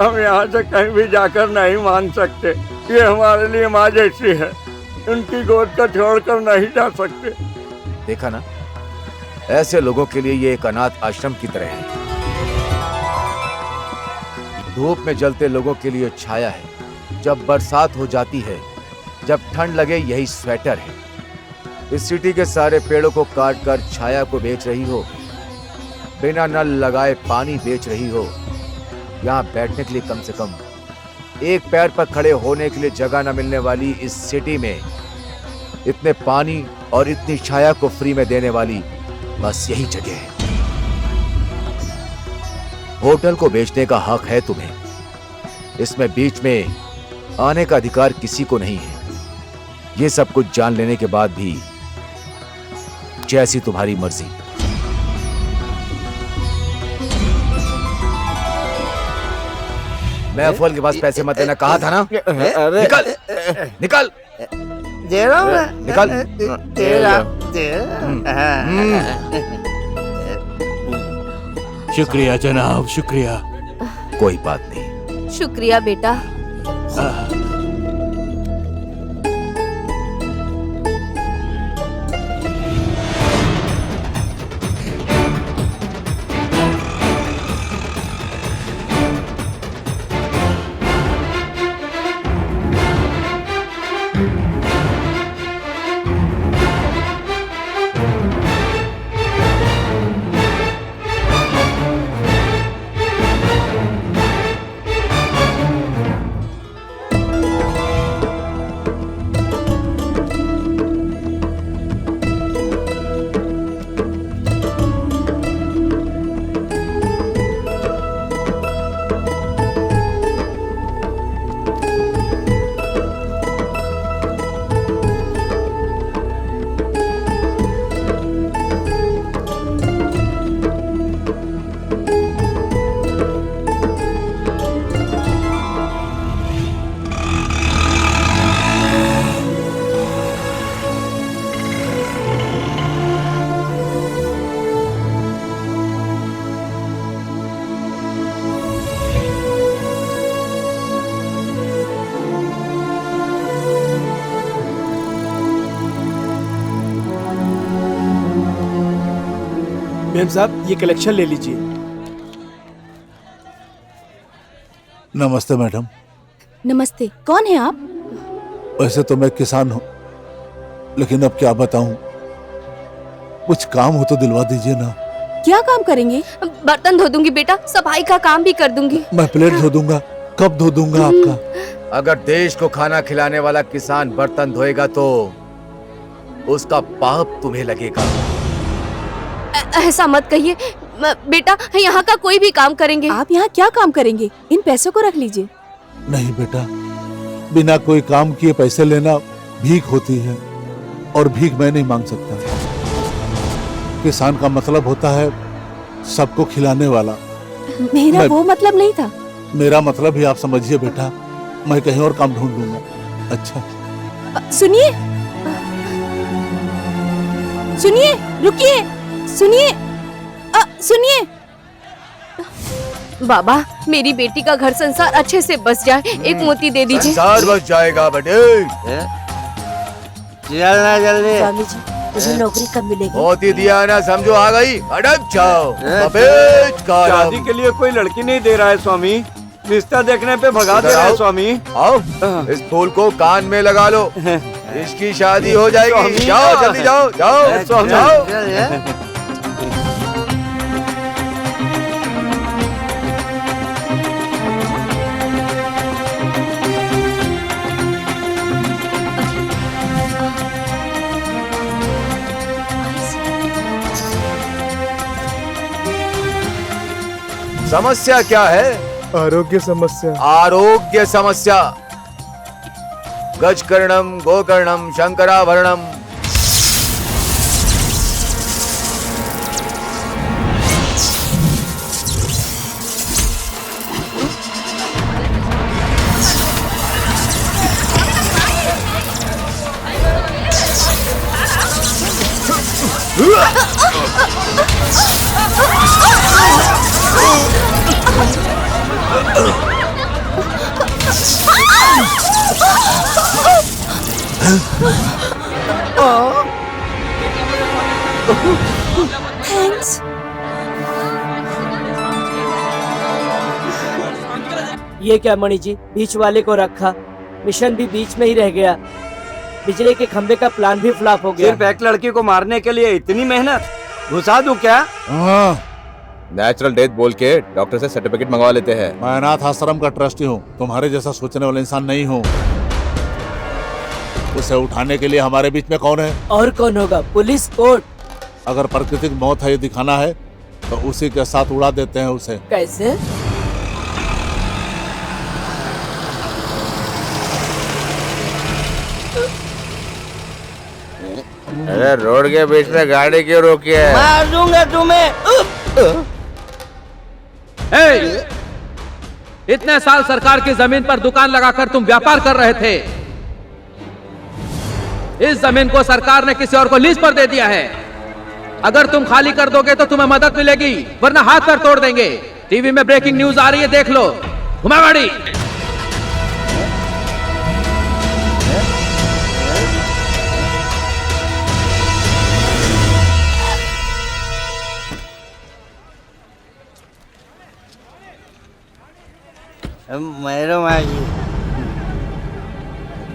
हम यहाँ से कहीं भी जाकर नहीं मांग सकते। ये हमारे लिए माँ जैसी है, उनकी गोद का छोड़कर नहीं जा सकते। देखा ना, ऐसे लोगों के लिए ये एक अनाथ आश्रम की तरह है। धूप में जलते लोगों के लिए छाया है, जब बरसात हो जाती है, जब ठंड लगे, यही स्वेटर है। इस सिटी के सारे पेड़ों को काट कर छाया को बेच रही हो, बिना नल लगाए पानी बेच रही हो। यहाँ बैठने के लिए कम से कम एक पैर पर खड़े होने के लिए जगह न मिलने वाली इस सिटी में इतने पानी और इतनी छाया को फ्री में देने वाली बस यही जगह है। होटल को बेचने का हक है तुम्हें, इसमें बीच में आने का अधिकार किसी को नहीं है। ये सब कुछ जान लेने के बाद भी जैसी तुम्हारी मर्जी। मैं अफजल के पास पैसे मत लेना कहा था ना? निकल निकल दे रहा हूँ मैं। निकल। शुक्रिया जनाब, शुक्रिया। कोई बात नहीं। शुक्रिया बेटा। मेम साहब, ये कलेक्शन ले लीजिए। नमस्ते मैडम। नमस्ते, कौन है आप? वैसे तो मैं किसान हूँ, लेकिन अब क्या बताऊं, कुछ काम हो तो दिलवा दीजिए ना। क्या काम करेंगे? बर्तन धो दूंगी बेटा, सफाई का काम भी कर दूंगी। मैं प्लेट धो दूंगा। कब धो दूंगा आपका? अगर देश को खाना खिलाने वाला किसान बर्तन धोएगा तो उसका पाप तुम्हें लगेगा। ऐसा मत कहिए बेटा, यहाँ का कोई भी काम करेंगे। आप यहाँ क्या काम करेंगे? इन पैसों को रख लीजिए। नहीं बेटा, बिना कोई काम किए पैसे लेना भीख होती है, और भीख मैं नहीं मांग सकता। किसान का मतलब होता है सबको खिलाने वाला। मेरा वो मतलब नहीं था। मेरा मतलब ही आप समझिए बेटा, मैं कहीं और काम ढूंढ लूंगा। अच्छा सुनिए सुनिए, रुकिए, सुनिए सुनिए। बाबा, मेरी बेटी का घर संसार अच्छे से बस जाए, एक मोती दे दीजिए। संसार बस जाएगा बेटे। चलना जल्दी। स्वामी जी, मुझे नौकरी कब मिलेगी? मोती दिया ना समझो आ गई, अटक जाओ। शादी के लिए कोई लड़की नहीं दे रहा है स्वामी, रिश्ता देखने पे भगा दे रहा है स्वामी। आओ, इस फूल को कान में लगा लो, इसकी शादी हो जाएगी। जाओ जल्दी जाओ जाओ जाओ। समस्या क्या है? आरोग्य समस्या। आरोग्य समस्या। गजकर्णम गोकर्णम शंकराभरणम। थैंक्स। ये क्या मणि जी, बीच वाले को रखा, मिशन भी बीच में ही रह गया, बिजली के खंबे का प्लान भी फ्लॉप हो गया। सिर्फ एक लड़की को मारने के लिए इतनी मेहनत, घुसा दूं क्या? नेचुरल डेथ बोल के डॉक्टर से सर्टिफिकेट मंगवा लेते हैं। मैं अनाथ आश्रम का ट्रस्टी हूँ, तुम्हारे जैसा सोचने वाला इंसान नहीं हूँ। उसे उठाने के लिए हमारे बीच में कौन है? और कौन होगा? Police, court. अगर प्राकृतिक मौत है ये दिखाना है तो उसी के साथ उड़ा देते हैं उसे। कैसे? अरे रोड के बीच में गाड़ी क्यों रोकी है? मार दूंगा तुम्हें। इतने साल सरकार की जमीन पर दुकान लगाकर तुम व्यापार कर रहे थे। इस जमीन को सरकार ने किसी और को लीज पर दे दिया है। अगर तुम खाली कर दोगे तो तुम्हें मदद मिलेगी, वरना हाथ पर तोड़ देंगे। टीवी में ब्रेकिंग न्यूज आ रही है, देख लो। घुमा गाड़ी।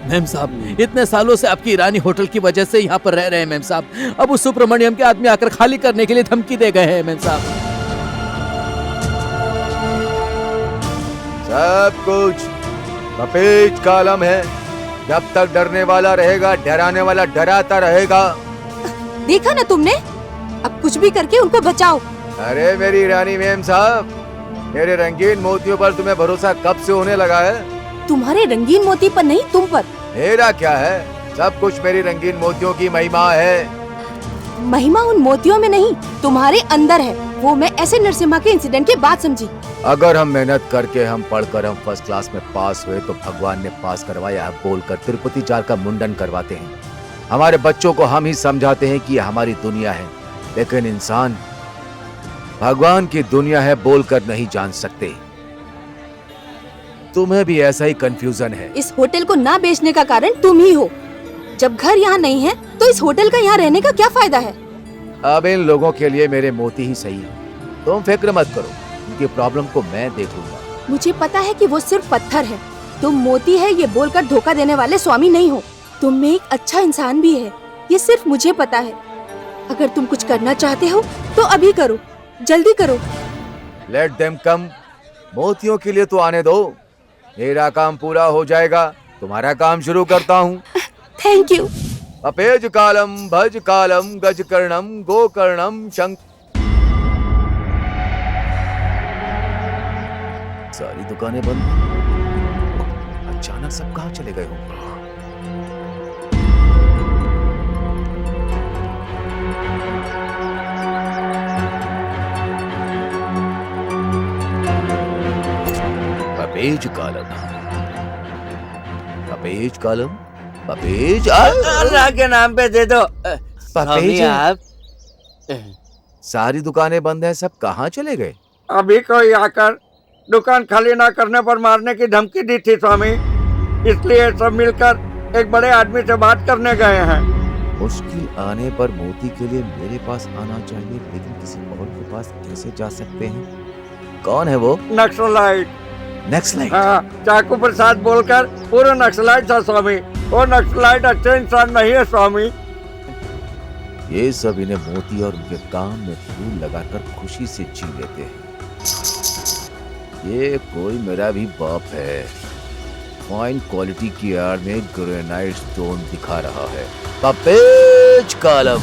मैम साहब, इतने सालों से आपकी ईरानी होटल की वजह से यहाँ पर रह रहे हैं मैम साहब। अब उस सुब्रमण्यम के आदमी आकर खाली करने के लिए धमकी दे गए हैं मैम साहब। सब कुछ सफेद कालम है। जब तक डरने वाला रहेगा, डराने वाला डराता रहेगा। देखा ना तुमने, अब कुछ भी करके उनको बचाओ। अरे मेरी रानी मैम साहब, मेरे रंगीन मोतियों पर तुम्हें भरोसा कब से होने लगा है? तुम्हारे रंगीन मोती पर नहीं, तुम पर। मेरा क्या है, सब कुछ मेरी रंगीन मोतियों की महिमा है। महिमा उन मोतियों में नहीं, तुम्हारे अंदर है। वो मैं ऐसे नरसिम्हा के इंसिडेंट के बाद समझी। अगर हम मेहनत करके, हम पढ़कर हम फर्स्ट क्लास में पास हुए तो भगवान ने पास करवाया बोलकर तिरुपति जार का मुंडन करवाते हैं। हमारे बच्चों को हम ही समझाते हैं कि हमारी दुनिया है, लेकिन इंसान भगवान की दुनिया है बोलकर नहीं जान सकते। तुम्हें भी ऐसा ही कंफ्यूजन है। इस होटल को ना बेचने का कारण तुम ही हो। जब घर यहाँ नहीं है तो इस होटल का यहाँ रहने का क्या फायदा है? अब इन लोगों के लिए मेरे मोती ही सही है। तुम फिक्र मत करो, उनकी प्रॉब्लम को मैं देख लूंगा। मुझे पता है कि वो सिर्फ पत्थर है। तुम मोती है ये बोलकर धोखा देने वाले स्वामी नहीं हो। तुम में एक अच्छा इंसान भी है, ये सिर्फ मुझे पता है। अगर तुम कुछ करना चाहते हो तो अभी करो, जल्दी करो। Let them come. मोतियों के लिए तो आने दो, मेरा काम पूरा हो जाएगा। तुम्हारा काम शुरू करता हूँ। Thank you. अपेज कालम भज कालम गज कर्णम गोकर्णम शंख। सारी दुकानें बंद। अचानक सब कहाँ चले गए होंगे? पपेज कालम, पपेज कालम, पपेज। अल्लाह के नाम पे दे दो। पपेज आप। सारी दुकानें बंद हैं, सब कहाँ चले गए? अभी कोई आकर दुकान खाली ना करने पर मारने की धमकी दी थी स्वामी, इसलिए सब मिलकर एक बड़े आदमी से बात करने गए हैं। मुश्किल आने पर मोती के लिए मेरे पास आना चाहिए, लेकिन किसी और के पास कैसे जा सकते हैं? कौन है वो? नक्सलाइट। नक्सलाइट? हाँ, चाकू प्रसाद बोलकर पूरा नक्सलाइट था स्वामी। वो नक्सलाइट अच्छे इंसान नहीं है स्वामी। ये सब इन्हें मोती और उनके काम में फूल लगाकर खुशी से जी लेते हैं। ये कोई मेरा भी बाप है। फाइन क्वालिटी की आड़ में ग्रेनाइट स्टोन दिखा रहा है। पपेज कालम।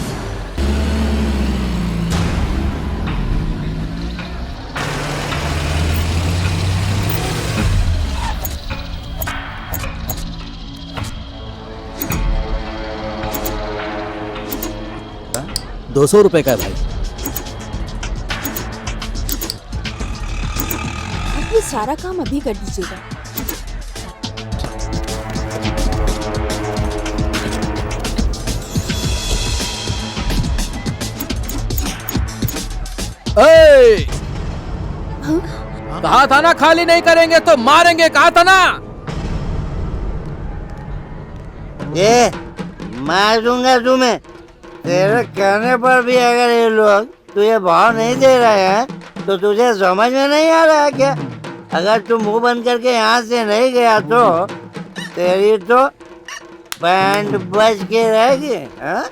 ₹200 का है भाई। ये सारा काम अभी कर दीजिएगा। कहा था ना खाली नहीं करेंगे तो मारेंगे, कहा था ना। ये मार दूंगा तुम्हें। तेरे कहने पर भी अगर ये लोग तुझे भाव नहीं दे रहे हैं तो तुझे समझ में नहीं आ रहा है क्या? अगर तू मुंह बंद करके यहाँ से नहीं गया तो तेरी तो बैंड बज के रहेगी। हाँ?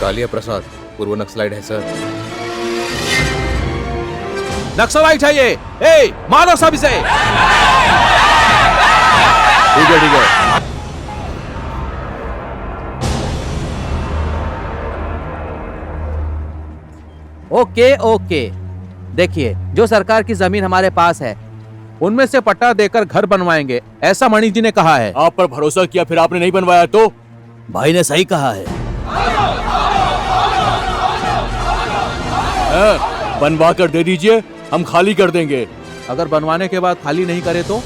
कालिया प्रसाद पूर्व नक्सलाइट है सर। नक्सलाइट है ये। ए, मारो सब इसे। ठीक है ठीक है। ओके ओके, देखिए जो सरकार की जमीन हमारे पास है उनमें से पट्टा देकर घर बनवाएंगे, ऐसा मणि जी ने कहा है। आप पर भरोसा किया फिर आपने नहीं बनवाया तो? भाई ने सही कहा है। बनवा कर दे दीजिए, हम खाली कर देंगे। अगर बनवाने के बाद खाली नहीं करे तो?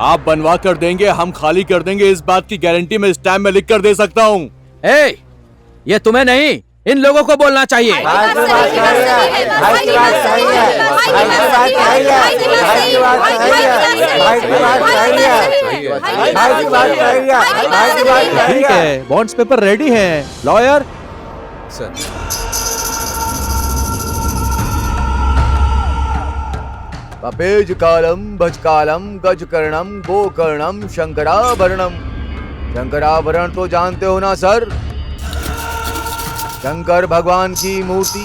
आप बनवा कर देंगे, हम खाली कर देंगे, इस बात की गारंटी मैं स्टैम्प में लिख कर दे सकता हूँ। ये तुम्हें नहीं, इन लोगों को बोलना चाहिए। ठीक है, बॉन्ड्स पेपर रेडी है। Lawyer sir. कपेज कालम भजकालम गजकर्णम गोकर्णम शंकराभरणम। शंकराभरण तो जानते हो ना सर? शंकर भगवान की मूर्ति,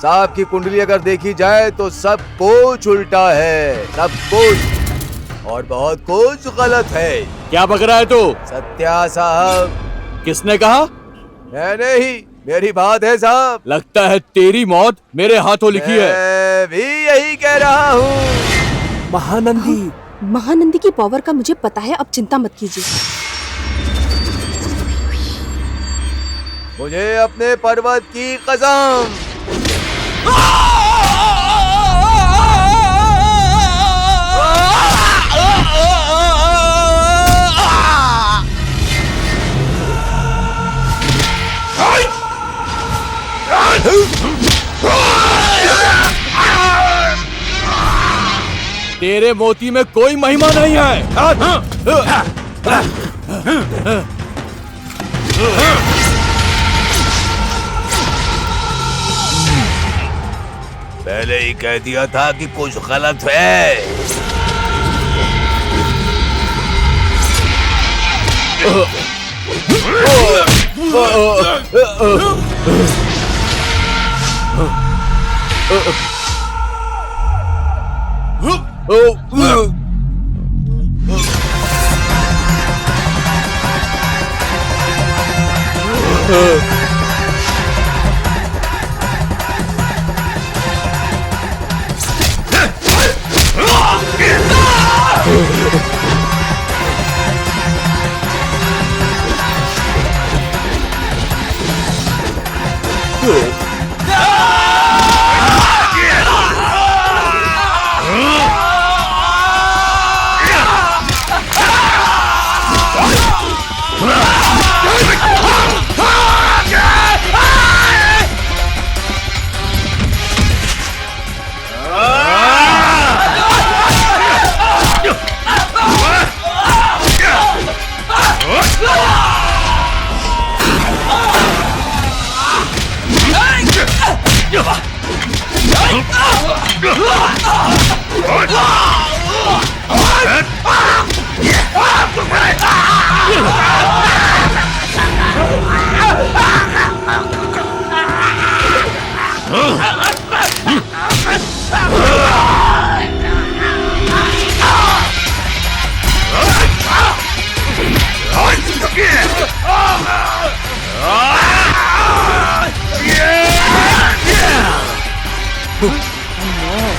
सांप की कुंडली अगर देखी जाए तो सब कुछ उल्टा है, सब कुछ, और बहुत कुछ गलत है। क्या बक रहा है तू? सत्या साहब। किसने कहा? मैंने ही, मेरी बात है साहब। लगता है तेरी मौत मेरे हाथों लिखी है। मैं भी यही कह रहा हूँ। महानंदी, महानंदी की पावर का मुझे पता है, अब चिंता मत कीजिए। मुझे अपने पर्वत की कसम। तेरे मोती में कोई महिमा नहीं है। पहले ही कह दिया था कि कुछ गलत है।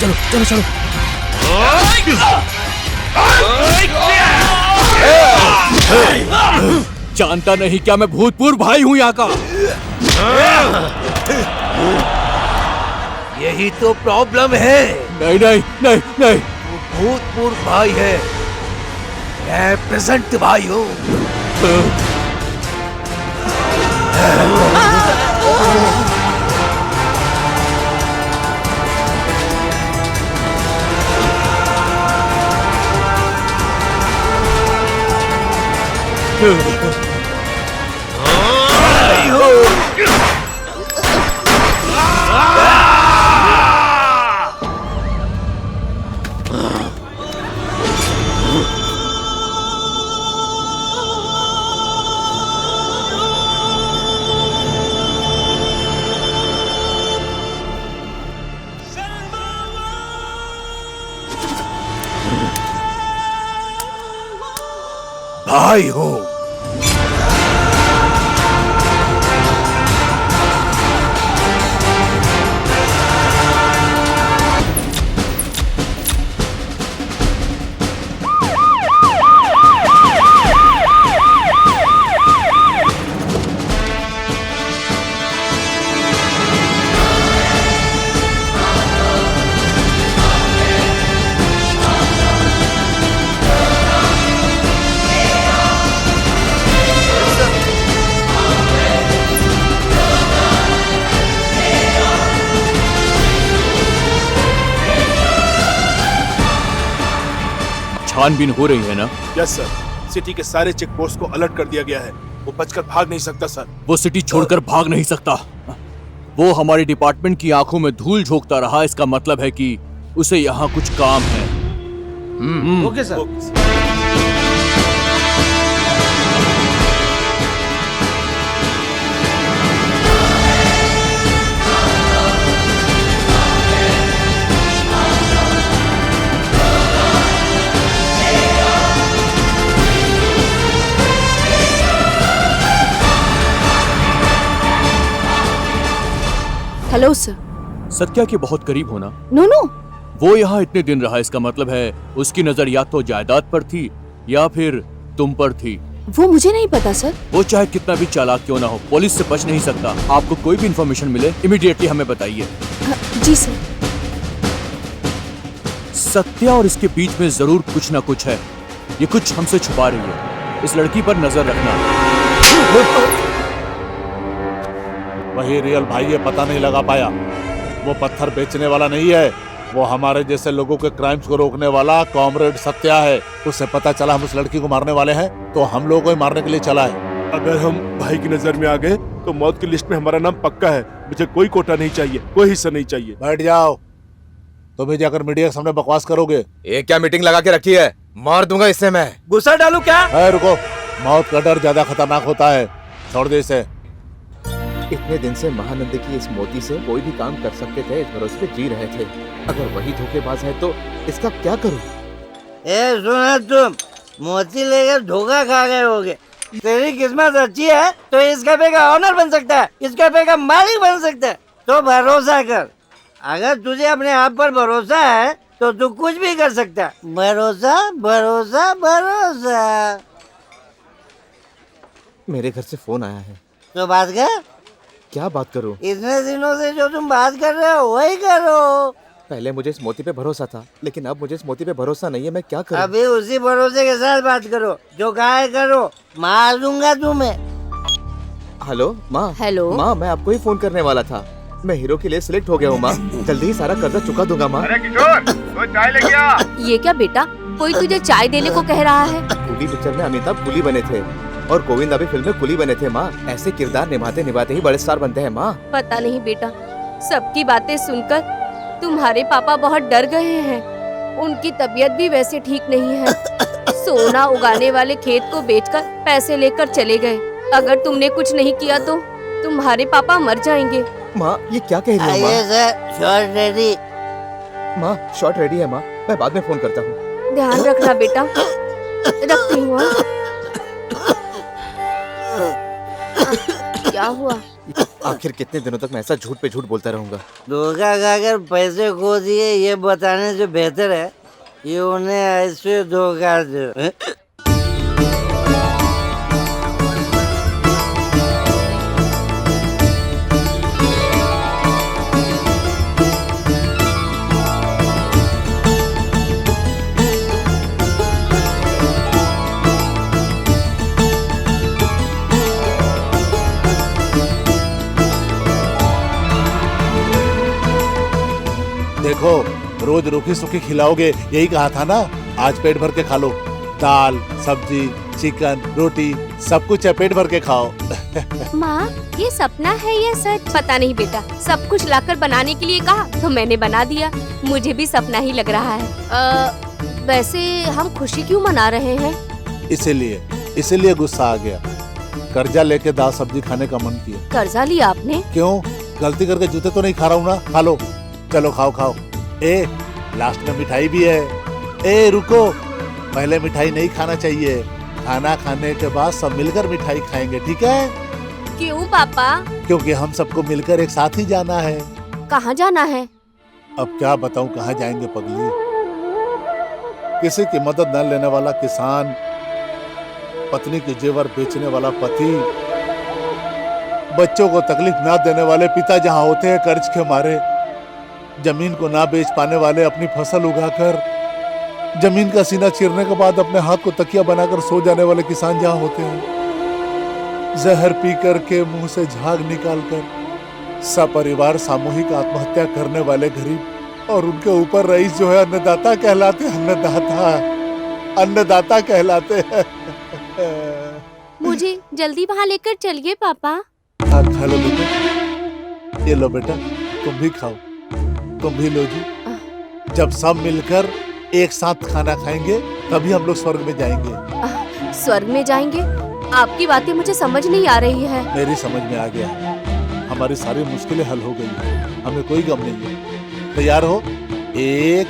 चलो चलो चलो। जानता नहीं क्या मैं भूतपूर्व भाई हूँ यहाँ का? यही तो प्रॉब्लम है। नहीं नहीं नहीं नहीं, भूतपूर्व भाई है, मैं प्रेजेंट भाई हूँ। भाई हूँ। छानबीन हो रही है ना? यस सर, सिटी के सारे चेक पोस्ट को अलर्ट कर दिया गया है। वो बचकर भाग नहीं सकता सर। वो सिटी छोड़कर भाग नहीं सकता। वो हमारे डिपार्टमेंट की आंखों में धूल झोंकता रहा, इसका मतलब है कि उसे यहाँ कुछ काम है। Okay sir. Hello sir. Satya के बहुत करीब होना। नो नो, वो यहाँ इतने दिन रहा, इसका मतलब है उसकी नजर या तो जायदाद पर थी या फिर तुम पर थी। वो मुझे नहीं पता सर। वो चाहे कितना भी चालाक क्यों ना हो, पुलिस से बच नहीं सकता। आपको कोई भी इंफॉर्मेशन मिले इमीडिएटली हमें बताइए। जी सर। सत्या और इसके बीच में जरूर कुछ ना कुछ है। ये कुछ हमसे छुपा रही है। इस लड़की पर नजर रखना। वही रियल भाई ये पता नहीं लगा पाया। वो पत्थर बेचने वाला नहीं है, वो हमारे जैसे लोगों के क्राइम्स को रोकने वाला कॉमरेड सत्या है। उससे पता चला हम उस लड़की को मारने वाले हैं तो हम लोगों को ही मारने के लिए चला है। अगर हम भाई की नजर में आ गए तो मौत की लिस्ट में हमारा नाम पक्का है। मुझे कोई कोटा नहीं चाहिए, कोई हिस्सा नहीं चाहिए। बैठ जाओ। तुम भी जाकर मीडिया के सामने बकवास करोगे। ये क्या मीटिंग लगा के रखी है? मार दूंगा इससे मैं। गुस्सा डालू क्या? रुको, मौत का डर ज्यादा खतरनाक होता है, छोड़ दे इसे। इतने दिन से महानंद की इस मोती से कोई भी काम कर सकते थे, इस भरोसे पे जी रहे थे। अगर वही धोखेबाज है तो इसका क्या करूं? ए सुना, तुम मोती लेकर धोखा खा गए होगे। तेरी किस्मत अच्छी है तो इस कैफे का ऑनर बन सकता है, इस कैफे का मालिक बन सकता है। तो भरोसा कर। अगर तुझे अपने आप पर भरोसा है तो तू कुछ भी कर सकता है। भरोसा भरोसा भरोसा। मेरे घर से फोन आया है। तो बात कर। क्या बात करूं? इतने दिनों से जो तुम बात कर रहे हो वही करो। पहले मुझे इस मोती पे भरोसा था, लेकिन अब मुझे इस मोती पे भरोसा नहीं है। मैं क्या करूं? अभी उसी भरोसे के साथ बात करो जो कहा है करो, मार दूंगा तुम्हें। हेलो माँ। हेलो माँ, मैं आपको ही फोन करने वाला था। मैं हीरो के लिए सिलेक्ट हो गया हूँ माँ। जल्दी ही सारा कर्जा चुका दूंगा माँ। अरे किशोर, तो चाय लेके आ। ये क्या बेटा, कोई तुझे चाय देने को कह रहा है? कूली पिक्चर में अमिताभ कुली बने थे और गोविंदा भी फिल्म में कुली बने थे माँ। ऐसे किरदार निभाते निभाते ही बड़े स्टार बनते हैं माँ। पता नहीं बेटा, सबकी बातें सुनकर तुम्हारे पापा बहुत डर गए हैं। उनकी तबीयत भी वैसे ठीक नहीं है। सोना उगाने वाले खेत को बेचकर पैसे लेकर चले गए। अगर तुमने कुछ नहीं किया तो तुम्हारे पापा मर जाएंगे। माँ, ये क्या कह रही हो आइए सर, शॉर्ट रेडी। माँ, शॉर्ट रेडी है माँ, मैं बाद में फोन करता हूँ। ध्यान रखना बेटा। रखती हूँ। क्या हुआ? आखिर कितने दिनों तक मैं ऐसा झूठ पे झूठ बोलता रहूंगा? धोखा खाकर पैसे खो दिए ये बताने से बेहतर है कि उन्हें ऐसे धोखा दो। देखो, रोज रूखी सूखी खिलाओगे, यही कहा था ना। आज पेट भर के खा लो। दाल, सब्जी, चिकन, रोटी, सब कुछ है, पेट भर के खाओ। माँ, ये सपना है या सच? पता नहीं बेटा, सब कुछ लाकर बनाने के लिए कहा तो मैंने बना दिया। मुझे भी सपना ही लग रहा है। वैसे हम खुशी क्यों मना रहे हैं? इसीलिए गुस्सा आ गया। कर्जा लेके दाल सब्जी खाने का मन किया। कर्जा लिया आपने? क्यों, गलती करके जूते तो नहीं खा रहा हूँ ना। खा लो, चलो खाओ खाओ। ए, लास्ट में मिठाई भी है। ए रुको, पहले मिठाई नहीं खाना चाहिए, खाना खाने के बाद सब मिलकर मिठाई खाएंगे, ठीक है? क्यों पापा? क्योंकि हम सबको मिलकर एक साथ ही जाना है। कहाँ जाना है? अब क्या बताऊं कहाँ जाएंगे पगली। किसी की मदद न लेने वाला किसान, पत्नी के जेवर बेचने वाला पति, बच्चों को तकलीफ ना देने वाले पिता जहाँ होते हैं कर्ज के मारे, जमीन को ना बेच पाने वाले अपनी फसल उगाकर जमीन का सीना चीरने के बाद अपने हाथ को तकिया बनाकर सो जाने वाले किसान जहाँ होते हैं, जहर पी कर के मुंह से झाग निकालकर सपरिवार सामूहिक आत्महत्या करने वाले गरीब, और उनके ऊपर रईस जो है अन्नदाता कहलाते हैं। अन्नदाता कहलाते हैं। मुझे जल्दी वहाँ लेकर चलिए पापा। खा लो बेटा, ये लो बेटा, तुम भी खाओ, तुम भी लो जी। जब सब मिलकर एक साथ खाना खाएंगे तभी हम लोग स्वर्ग में जाएंगे। स्वर्ग में जाएंगे? आपकी बातें मुझे समझ नहीं आ रही है। मेरी समझ में आ गया है, हमारी सारी मुश्किलें हल हो गई हैं, हमें कोई गम नहीं है। तैयार हो? 1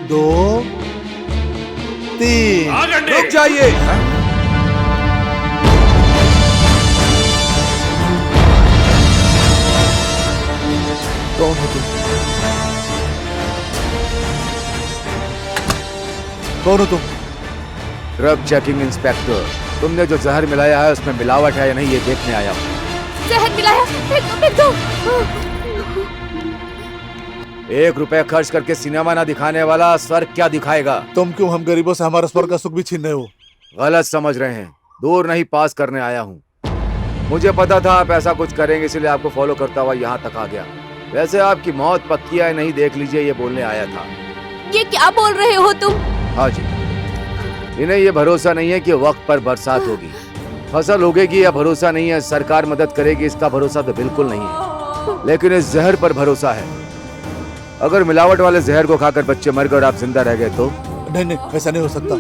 2 3। रुक जाइए। कौन हो तुम? कौन हो तुम? Drug checking inspector. तुमने जो जहर मिलाया है उसमें मिलावट है या नहीं ये देखने आया हूँ। जहर मिलाया? फेंक दो। 1 रुपए खर्च करके सिनेमा ना दिखाने वाला स्वर्ग क्या दिखाएगा? तुम क्यों हम गरीबों से हमारा स्वर्ग का सुख भी छीन रहे हो? गलत समझ रहे हैं, दूर नहीं पास करने आया हूँ। मुझे पता था आप ऐसा कुछ करेंगे, इसलिए आपको फॉलो करता हुआ यहाँ तक आ गया। वैसे आपकी मौत पक्की है नहीं देख लीजिए, ये बोलने आया था। ये क्या बोल रहे हो तुम? हाँ जी, इन्हें ये भरोसा नहीं है कि वक्त पर बरसात होगी, फसल उगेगी, या भरोसा नहीं है सरकार मदद करेगी, इसका भरोसा तो बिल्कुल नहीं है। लेकिन इस जहर पर भरोसा है। अगर मिलावट वाले जहर को खाकर बच्चे मर गए और आप जिंदा रह गए तो? नहीं, ऐसा नहीं हो सकता।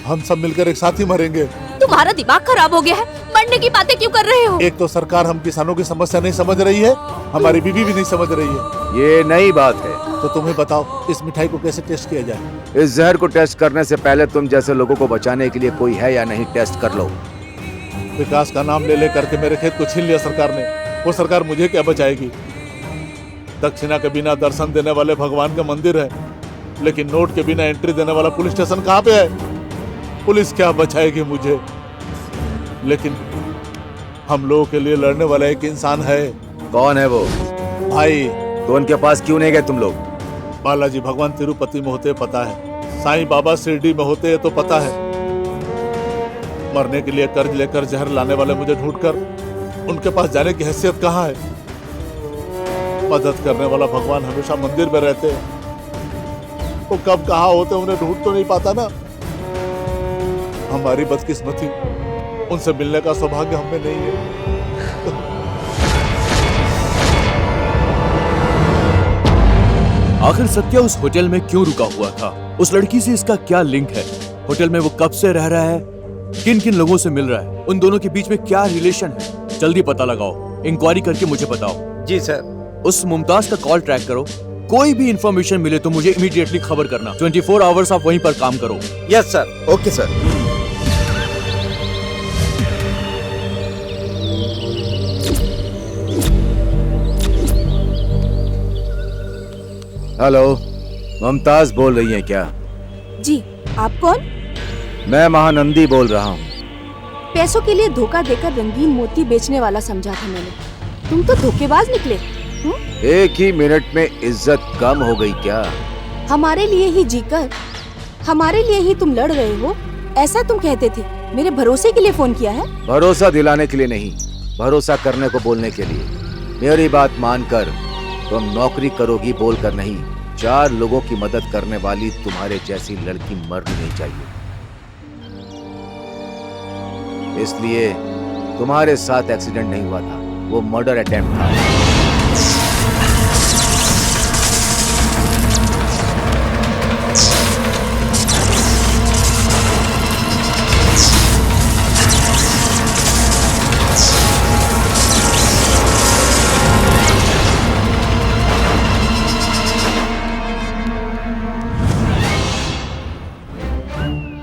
हम सब मिलकर एक साथ ही मरेंगे। तुम्हारा दिमाग खराब हो गया है, मरने की बातें क्यों कर रहे हो? एक तो सरकार हम किसानों की समस्या नहीं समझ रही है, हमारी बीवी भी नहीं समझ रही है। ये नई बात है। तो तुम्हें बताओ इस मिठाई को कैसे टेस्ट किया जाए? इस जहर को टेस्ट करने से पहले तुम जैसे लोगों को बचाने के लिए कोई है या नहीं टेस्ट कर लो। विकास का नाम ले करके मेरे खेत को छीन लिया सरकार ने, वो सरकार मुझे क्या बचाएगी? दक्षिणा के बिना दर्शन देने वाले भगवान का मंदिर है, लेकिन नोट के बिना एंट्री देने वाला पुलिस स्टेशन कहाँ पे है? पुलिस क्या बचाएगी मुझे? लेकिन हम लोगों के लिए लड़ने वाला एक इंसान है। कौन है वो? भाई। तो उनके पास क्यों नहीं गए तुम लोग? बालाजी भगवान तिरुपति में होते पता है, साईं बाबा शिरडी में होते तो पता है। मरने के लिए कर्ज लेकर जहर लाने वाले मुझे ढूंढकर उनके पास जाने की हैसियत कहाँ है? मदद करने वाला भगवान हमेशा मंदिर में रहते हैं, वो कब कहाँ होते उन्हें ढूंढ तो नहीं पाता ना। हमारी बदकिस्मती, उनसे मिलने का सौभाग्य हमें नहीं है। आखिर सत्या उस होटल में क्यों रुका हुआ था? उस लड़की से इसका क्या लिंक है? होटल में वो कब से रह रहा है? किन किन लोगों से मिल रहा है? उन दोनों के बीच में क्या रिलेशन है? जल्दी पता लगाओ, इंक्वायरी करके मुझे बताओ। जी सर। उस मुमताज का कॉल ट्रैक करो, कोई भी इंफॉर्मेशन मिले तो मुझे इमीडिएटली खबर करना। 24 आवर्स आप वहीं पर काम करो। Yes sir. Okay sir. Hello, Mumtaz बोल रही हैं क्या? जी, आप कौन? मैं महानंदी बोल रहा हूँ। पैसों के लिए धोखा देकर रंगीन मोती बेचने वाला समझा था मैंने, तुम तो धोखेबाज निकले। एक ही मिनट में इज्जत कम हो गई क्या? हमारे लिए ही जीकर हमारे लिए ही तुम लड़ रहे हो, ऐसा तुम कहते थे। मेरे भरोसे के लिए फोन किया है? भरोसा दिलाने के लिए नहीं, भरोसा करने को बोलने के लिए। मेरी बात मानकर तुम नौकरी करोगी बोलकर नहीं। 4 लोगों की मदद करने वाली तुम्हारे जैसी लड़की मरनी नहीं चाहिए, इसलिए तुम्हारे साथ एक्सीडेंट नहीं हुआ था, वो मर्डर अटेम्प्ट था।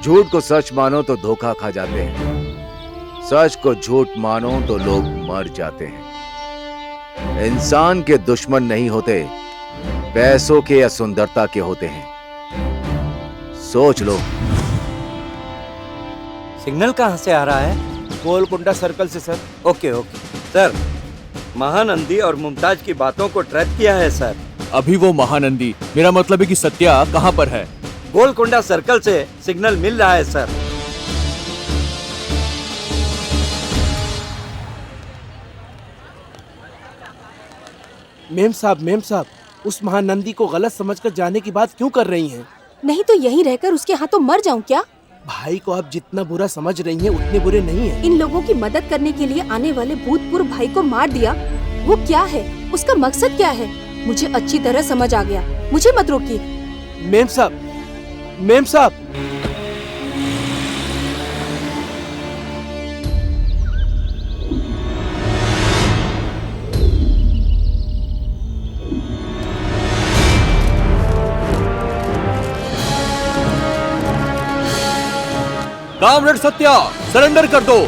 झूठ को सच मानो तो धोखा खा जाते हैं, सच को झूठ मानो तो लोग मर जाते हैं। इंसान के दुश्मन नहीं होते, पैसों के या सुंदरता के होते हैं। सोच लो। सिग्नल कहाँ से आ रहा है? गोलकुंडा सर्कल से sir. Okay okay sir, Mahanadi और मुमताज की बातों को ट्रैक किया है सर। अभी वो महानंदी, मेरा मतलब है कि सत्या कहाँ पर है? गोलकुंडा सर्कल से सिग्नल मिल रहा है सर। मेम साहब, उस महानंदी को गलत समझकर जाने की बात क्यों कर रही हैं? नहीं तो यहीं रहकर उसके हाथों मर जाऊं क्या? भाई को आप जितना बुरा समझ रही हैं उतने बुरे नहीं हैं। इन लोगों की मदद करने के लिए आने वाले भूतपूर्व भाई को मार दिया, वो क्या है? उसका मकसद क्या है? मुझे अच्छी तरह समझ आ गया। मुझे मत रोकिए। मेम साहब, कामरेड सत्या, सरेंडर कर दो।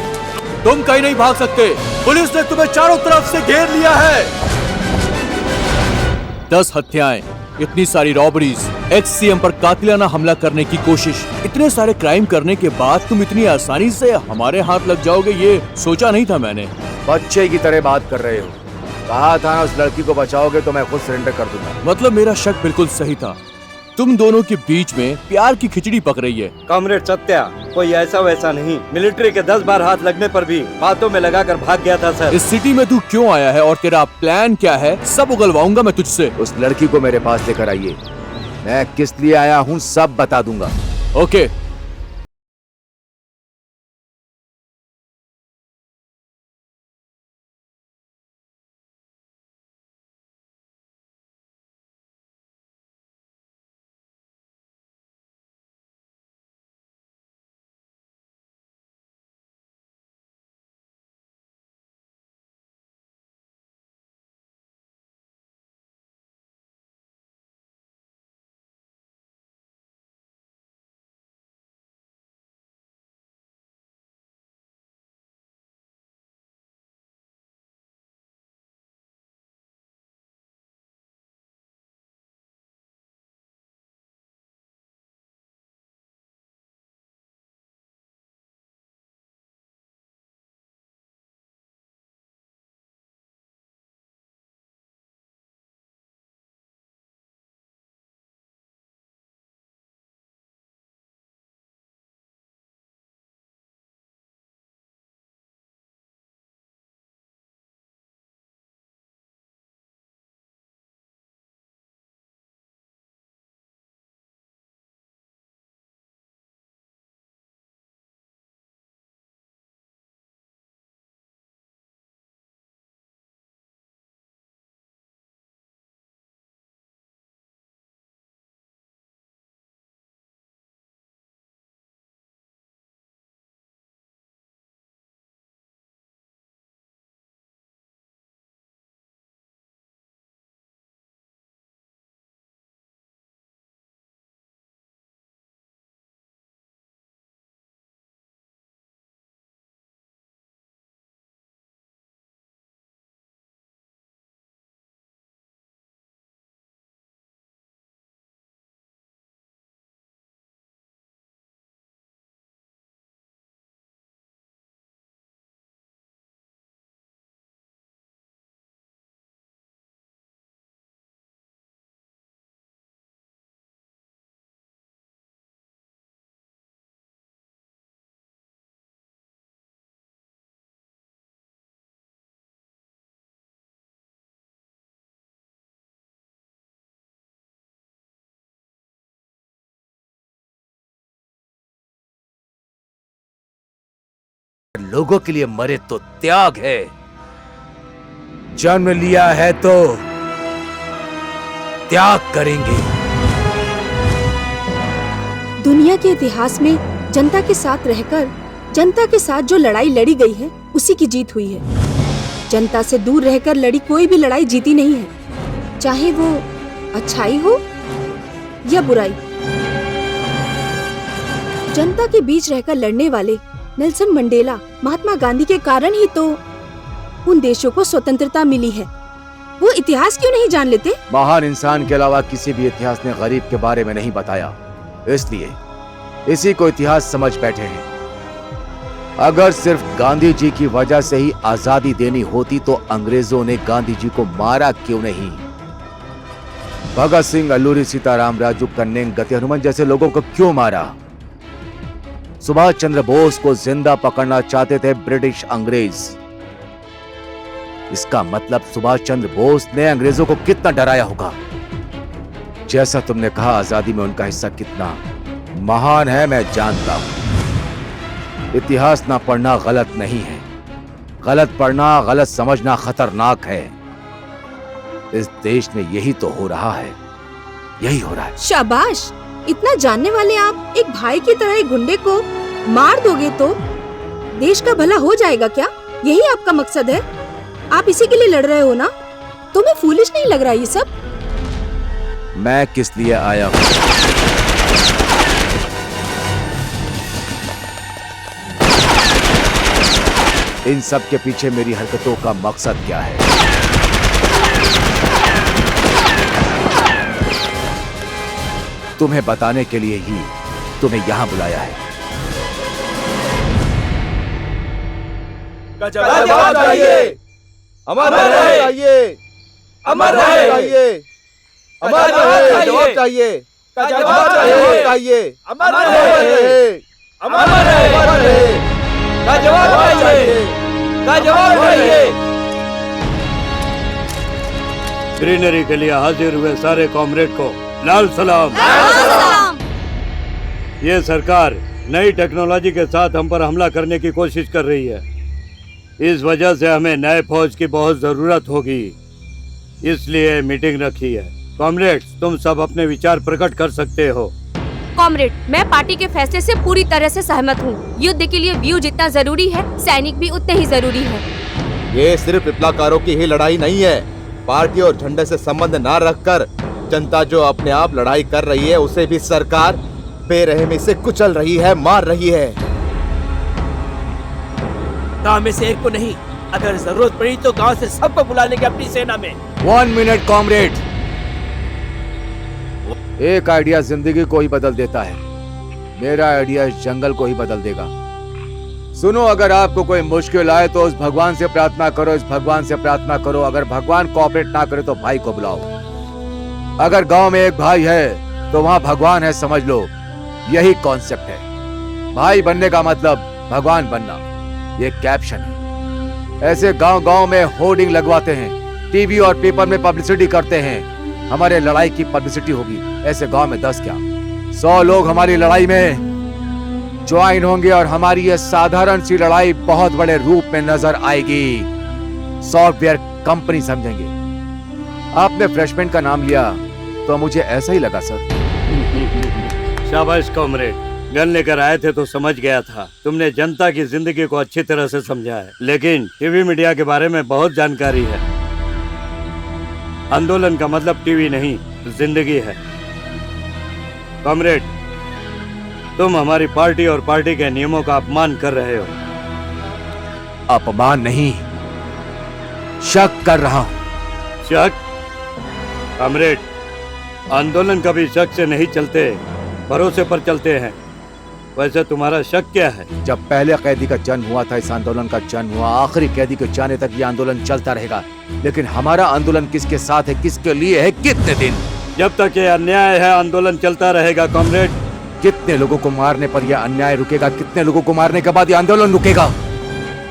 तुम कहीं नहीं भाग सकते। पुलिस ने तुम्हें चारों तरफ से घेर लिया है। 10 हत्याएं, इतनी सारी रॉबरीज, एक्स-सीएम पर कातिलाना हमला करने की कोशिश, इतने सारे क्राइम करने के बाद तुम इतनी आसानी से हमारे हाथ लग जाओगे, ये सोचा नहीं था मैंने। बच्चे की तरह बात कर रहे हो। कहा था ना उस लड़की को बचाओगे तो मैं खुद सरेंडर कर दूंगा। मतलब मेरा शक बिल्कुल सही था। तुम दोनों के बीच में प्यार की खिचड़ी पक रही है। कॉमरेड सत्या कोई ऐसा वैसा नहीं, मिलिट्री के 10 बार हाथ लगने पर भी बातों में लगाकर भाग गया था सर। इस सिटी में तू क्यों आया है और तेरा प्लान क्या है, सब उगलवाऊंगा मैं तुझसे। उस लड़की को मेरे पास लेकर आइए, मैं किस लिए आया हूँ सब बता दूंगा। ओके। लोगों के लिए मरे तो त्याग है, जन्म लिया है तो त्याग करेंगे। दुनिया के इतिहास में जनता के साथ रहकर जनता के साथ जो लड़ाई लड़ी गई है उसी की जीत हुई है। जनता से दूर रहकर लड़ी कोई भी लड़ाई जीती नहीं है, चाहे वो अच्छाई हो या बुराई। जनता के बीच रहकर लड़ने वाले नेल्सन मंडेला, महात्मा गांधी के कारण ही तो उन देशों को स्वतंत्रता मिली है। वो इतिहास क्यों नहीं जान लेते? महान इंसान के अलावा किसी भी इतिहास ने गरीब के बारे में नहीं बताया, इसलिए इसी को इतिहास समझ बैठे हैं। अगर सिर्फ गांधी जी की वजह से ही आजादी देनी होती तो अंग्रेजों ने गांधी जी को मारा क्यों नहीं? भगत सिंह, अल्लूरी सीताराम राजू, कन्नेंग, गति हनुमान जैसे लोगों को क्यों मारा? सुभाष चंद्र बोस को जिंदा पकड़ना चाहते थे ब्रिटिश अंग्रेज। इसका मतलब सुभाष चंद्र बोस ने अंग्रेजों को कितना डराया होगा। जैसा तुमने कहा, आजादी में उनका हिस्सा कितना महान है मैं जानता हूं। इतिहास ना पढ़ना गलत नहीं है, गलत पढ़ना, गलत समझना खतरनाक है। इस देश में यही तो हो रहा है, यही हो रहा है। शाबाश, इतना जानने वाले आप एक भाई की तरह एक गुंडे को मार दोगे तो देश का भला हो जाएगा क्या? यही आपका मकसद है? आप इसी के लिए लड़ रहे हो ना? तुम्हें फूलिश नहीं लग रहा ये सब? मैं किस लिए आया हूं? इन सब के पीछे मेरी हरकतों का मकसद क्या है? तुम्हें बताने के लिए ही तुम्हें यहां बुलाया है। जवाब चाहिए, अमर चाहिए, अमर चाहिए, अमर जवाब चाहिए, जवाब चाहिए, अमर जवाब चाहिए। ग्रीनरी के लिए हाजिर हुए सारे कॉमरेड को लाल सलाम। ये सरकार नई टेक्नोलॉजी के साथ हम पर हमला करने की कोशिश कर रही है। इस वजह से हमें नए फौज की बहुत जरूरत होगी, इसलिए मीटिंग रखी है। कॉमरेड्स, तुम सब अपने विचार प्रकट कर सकते हो। कॉमरेड, मैं पार्टी के फैसले से पूरी तरह से सहमत हूँ। युद्ध के लिए व्यू जितना जरूरी है, सैनिक भी उतने ही जरूरी है। ये सिर्फ विप्लवकारों की ही लड़ाई नहीं है। पार्टी और झंडे से संबंध न रखकर जनता जो अपने आप लड़ाई कर रही है, उसे भी सरकार बेरहमी से कुचल रही है, मार रही है। गांव में से एक को नहीं, अगर जरूरत पड़ी तो गांव से सबको बुला लेंगे अपनी सेना में। 1 मिनट कॉमरेड। एक आइडिया जिंदगी को ही बदल देता है, मेरा आइडिया इस जंगल को ही बदल देगा। सुनो, अगर आपको कोई मुश्किल आए तो उस भगवान से प्रार्थना करो, इस भगवान से प्रार्थना करो। अगर भगवान कोऑपरेट ना करे तो भाई को बुलाओ। अगर गांव में एक भाई है तो वहां भगवान है, समझ लो। यही कॉन्सेप्ट है। भाई बनने का मतलब भगवान बनना, ये कैप्शन है। ऐसे गांव गांव में होर्डिंग लगवाते हैं, टीवी और पेपर में पब्लिसिटी करते हैं, हमारे लड़ाई की पब्लिसिटी होगी। ऐसे गांव में 10 क्या 100 लोग हमारी लड़ाई में ज्वाइन होंगे और हमारी ये साधारण सी लड़ाई बहुत बड़े रूप में नजर आएगी। सॉफ्टवेयर कंपनी समझेंगे। आपने फ्रेशमैन का नाम लिया तो मुझे ऐसा ही लगा सर। शाबाश कॉमरेड, गन लेकर आए थे तो समझ गया था। तुमने जनता की जिंदगी को अच्छी तरह से समझा है, लेकिन टीवी मीडिया के बारे में बहुत जानकारी है। आंदोलन का मतलब टीवी नहीं, जिंदगी है। कॉमरेड, तुम हमारी पार्टी और पार्टी के नियमों का अपमान कर रहे हो। अपमान नहीं, शक कर रहा हूं। शक? कॉमरेड, आंदोलन कभी शक से नहीं चलते, भरोसे पर चलते हैं। वैसे तुम्हारा शक क्या है? जब पहले कैदी का जन्म हुआ था, इस आंदोलन का जन्म हुआ, आखिरी कैदी के जाने तक ये आंदोलन चलता रहेगा। लेकिन हमारा आंदोलन किसके साथ है, किसके लिए है, कितने दिन? जब तक ये अन्याय है आंदोलन चलता रहेगा कॉमरेड। कितने लोगों को मारने पर यह अन्याय रुकेगा? कितने लोगों को मारने के बाद ये आंदोलन रुकेगा?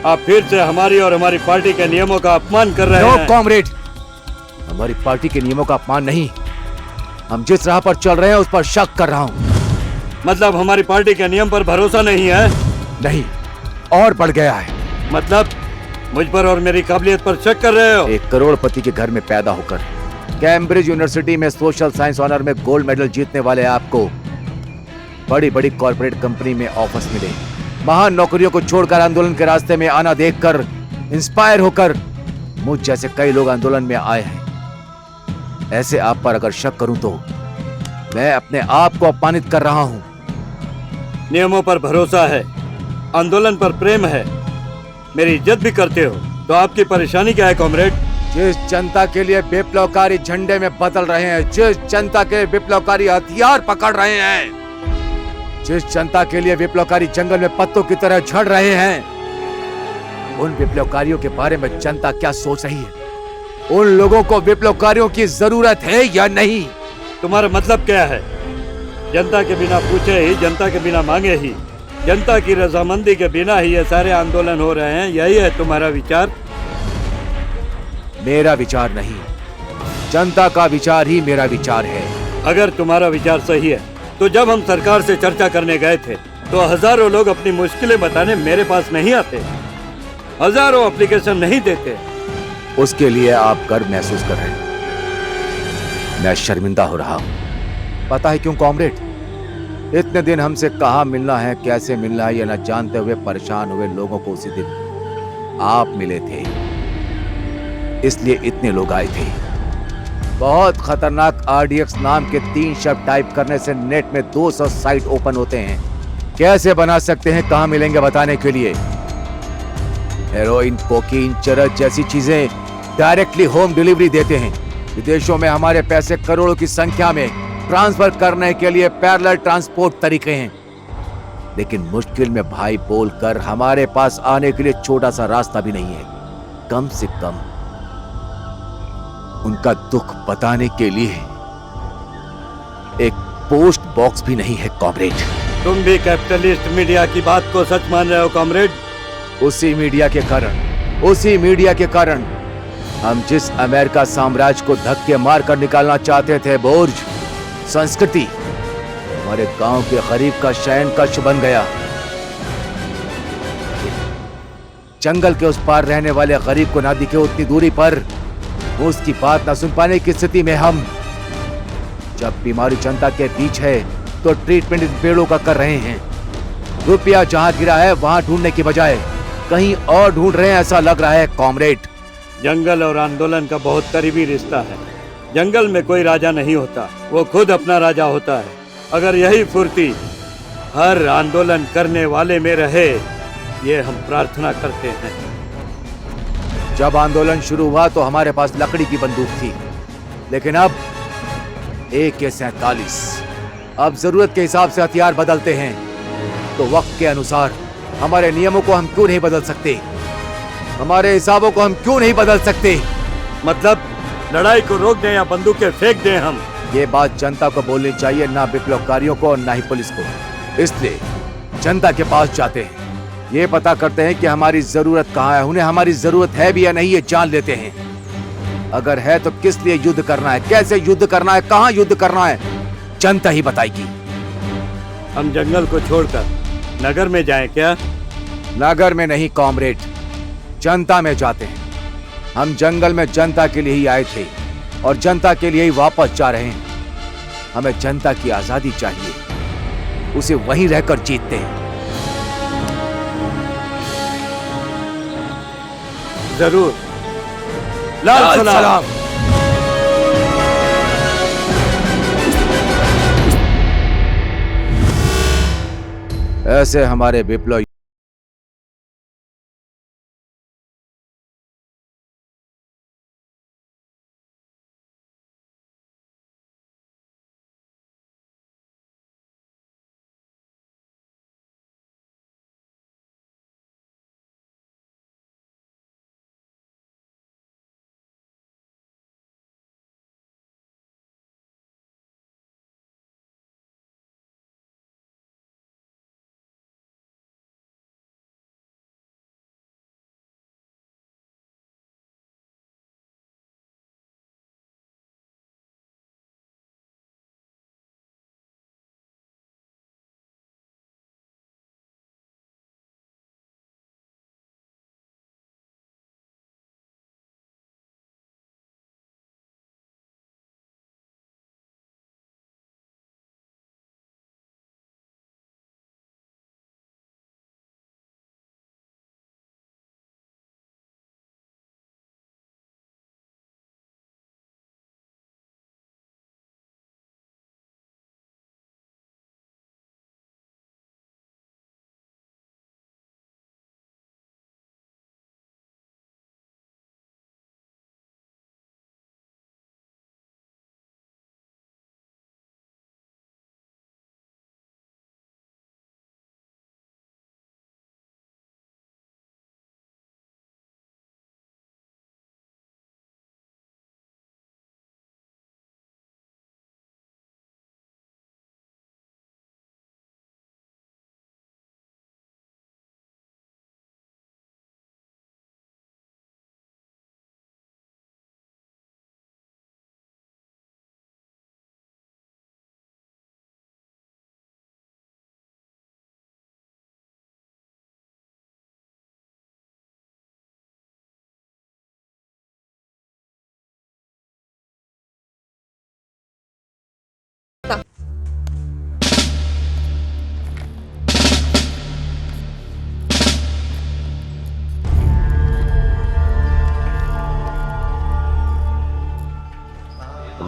आप फिर से हमारी और हमारी पार्टी के नियमों का अपमान कर रहे हैं। कॉमरेड, हमारी पार्टी के नियमों का अपमान नहीं, हम जिस राह पर चल रहे हैं उस पर शक कर रहा हूँ। मतलब हमारी पार्टी के नियम पर भरोसा नहीं है? नहीं, और बढ़ गया है। मतलब मुझ पर और मेरी काबिलियत पर शक कर रहे हो? 1 करोड़पति के घर में पैदा होकर कैम्ब्रिज यूनिवर्सिटी में सोशल साइंस ऑनर में गोल्ड मेडल जीतने वाले आपको बड़ी बड़ी कॉर्पोरेट कंपनी में ऑफर्स मिले। महान नौकरियों को छोड़कर आंदोलन के रास्ते में आना देखकर इंस्पायर होकर मुझ जैसे कई लोग आंदोलन में आए हैं। ऐसे आप पर अगर शक करूं तो मैं अपने आप को अपमानित कर रहा हूं। नियमों पर भरोसा है, आंदोलन पर प्रेम है, मेरी इज्जत भी करते हो, तो आपकी परेशानी क्या है कॉमरेड? जिस जनता के लिए विप्लवकारी झंडे में बदल रहे हैं, जिस जनता के विप्लवकारी हथियार पकड़ रहे हैं, जिस जनता के लिए विप्लवकारी जंगल में पत्तों की तरह झड़ रहे हैं, उन विप्लवकारियों के बारे में जनता क्या सोच रही है? उन लोगों को विप्लवकारियों की जरूरत है या नहीं? तुम्हारा मतलब क्या है? जनता के बिना पूछे ही, जनता के बिना मांगे ही, जनता की रजामंदी के बिना ही ये सारे आंदोलन हो रहे हैं, यही है तुम्हारा विचार? मेरा विचार नहीं, जनता का विचार ही मेरा विचार है। अगर तुम्हारा विचार सही है तो जब हम सरकार से चर्चा करने गए थे तो हजारों लोग अपनी मुश्किलें बताने मेरे पास नहीं आते, हजारों एप्लीकेशन नहीं देते। उसके लिए आप गर्व महसूस कर रहे हैं, मैं शर्मिंदा हो रहा हूं। पता है क्यों कॉमरेड? इतने दिन हमसे कहाँ मिलना है, कैसे मिलना है, ये न जानते हुए परेशान हुए लोगों को उसी दिन आप मिले थे, इसलिए इतने लोग आए थे। बहुत खतरनाक RDX नाम के 3 शब्द टाइप करने से नेट में 200 साइट ओपन होते हैं। कैसे बना सकते हैं, कहाँ मिलेंगे बताने के लिए। हेरोइन, कोकीन, चरस जैसी चीजें डायरेक्टली होम डिलीवरी देते हैं। विदेशों में हमारे पैसे करोड़ों की संख्या में ट्रांसफर करने के लिए पैरेलल ट्रांसपोर्ट तरीके हैं, लेकिन मुश्किल में भाई बोलकर हमारे पास आने के लिए छोटा सा रास्ता भी नहीं है। कम से कम उनका दुख बताने के लिए एक पोस्ट बॉक्स भी नहीं है कॉमरेड। तुम भी कैपिटलिस्ट मीडिया की बात को सच मान रहे हो कॉमरेड? उसी मीडिया के कारण हम जिस अमेरिका साम्राज्य को धक्के मारकर निकालना चाहते थे, बोर्ज संस्कृति, हमारे गांव के गरीब का शयन कक्ष बन गया। जंगल के उस पार रहने वाले गरीब को ना दिखे उतनी दूरी पर उसकी बात ना सुन पाने की स्थिति में हम, जब बीमारी जनता के बीच है तो ट्रीटमेंट इन पेड़ों का कर रहे हैं। रुपया जहां गिरा है वहां ढूंढने की बजाय कहीं और ढूंढ रहे हैं, ऐसा लग रहा है कॉमरेड। जंगल और आंदोलन का बहुत करीबी रिश्ता है। जंगल में कोई राजा नहीं होता, वो खुद अपना राजा होता है। अगर यही फुर्ती हर आंदोलन करने वाले में रहे, ये हम प्रार्थना करते हैं। जब आंदोलन शुरू हुआ तो हमारे पास लकड़ी की बंदूक थी, लेकिन अब AK-47। अब जरूरत के हिसाब से हथियार बदलते हैं, तो वक्त के अनुसार हमारे नियमों को हम क्यों नहीं बदल सकते? हमारे हिसाबों को हम क्यों नहीं बदल सकते? मतलब लड़ाई को रोक दें या बंदूकें फेंक दें हम? ये बात जनता को बोलनी चाहिए, ना विप्लवकारियों को और ना ही पुलिस को। इसलिए जनता के पास जाते हैं, ये पता करते हैं कि हमारी जरूरत कहाँ है। उन्हें हमारी जरूरत है भी या नहीं ये जान लेते हैं। अगर है तो किस लिए युद्ध करना है, कैसे युद्ध करना है, कहाँ युद्ध करना है, जनता ही बताएगी। हम जंगल को छोड़कर नगर में जाएं क्या? नगर में नहीं कॉमरेड, जनता में जाते हैं। हम जंगल में जनता के लिए ही आए थे और जनता के लिए ही वापस जा रहे हैं। हमें जनता की आजादी चाहिए, उसे वहीं रहकर जीतते हैं। जरूर। लाल सलाम। ऐसे हमारे विप्लव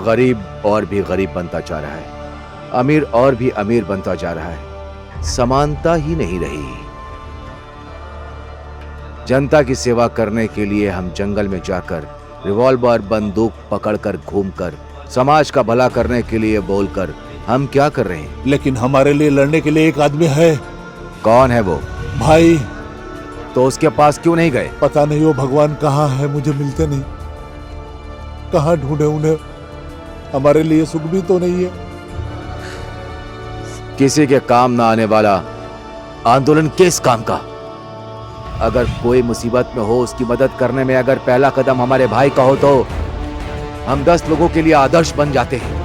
गरीब और भी गरीब बनता जा रहा है, अमीर और भी अमीर बनता जा रहा है, समानता ही नहीं रही। जनता की सेवा करने के लिए हम जंगल में जाकर रिवॉल्वर बंदूक पकड़कर घूमकर समाज का भला करने के लिए बोलकर हम क्या कर रहे हैं? लेकिन हमारे लिए लड़ने के लिए एक आदमी है। कौन है वो? भाई। तो उसके पास क्यों नहीं गए? पता नहीं वो भगवान कहाँ है, मुझे मिलते नहीं। कहाँ ढूंढे उन्हें? हमारे लिए सुख भी तो नहीं है। किसी के काम ना आने वाला आंदोलन किस काम का? अगर कोई मुसीबत में हो उसकी मदद करने में अगर पहला कदम हमारे भाई का हो तो हम 10 लोगों के लिए आदर्श बन जाते हैं।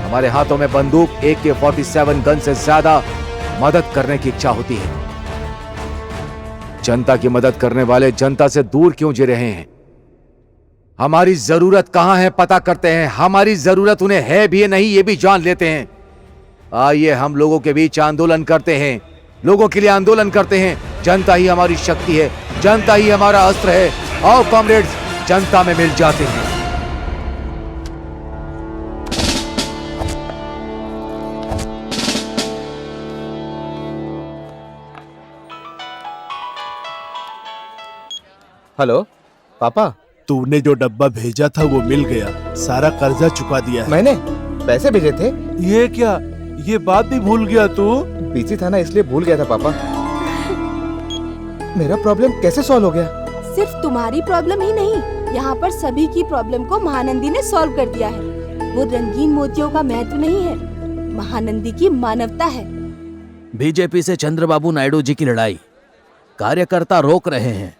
हमारे हाथों में बंदूक AK-47 गन से ज्यादा मदद करने की इच्छा होती है। जनता की मदद करने वाले जनता से दूर क्यों जी रहे हैं? हमारी जरूरत कहां है पता करते हैं। हमारी जरूरत उन्हें है भी नहीं ये भी जान लेते हैं। आइए हम लोगों के बीच आंदोलन करते हैं, लोगों के लिए आंदोलन करते हैं। जनता ही हमारी शक्ति है, जनता ही हमारा अस्त्र है। आओ कॉमरेड्स, जनता में मिल जाते हैं। हेलो पापा, तूने जो डब्बा भेजा था वो मिल गया, सारा कर्जा चुका दिया है। मैंने पैसे भेजे थे? ये क्या, ये बात भी भूल गया तू? बिजी था ना इसलिए भूल गया था पापा। मेरा प्रॉब्लम कैसे सॉल्व हो गया? सिर्फ तुम्हारी प्रॉब्लम ही नहीं, यहाँ पर सभी की प्रॉब्लम को महानंदी ने सॉल्व कर दिया है। वो रंगीन मोतियों का महत्व नहीं है, महानंदी की मानवता है। बीजेपी से चंद्रबाबू नायडू जी की लड़ाई कार्यकर्ता रोक रहे हैं,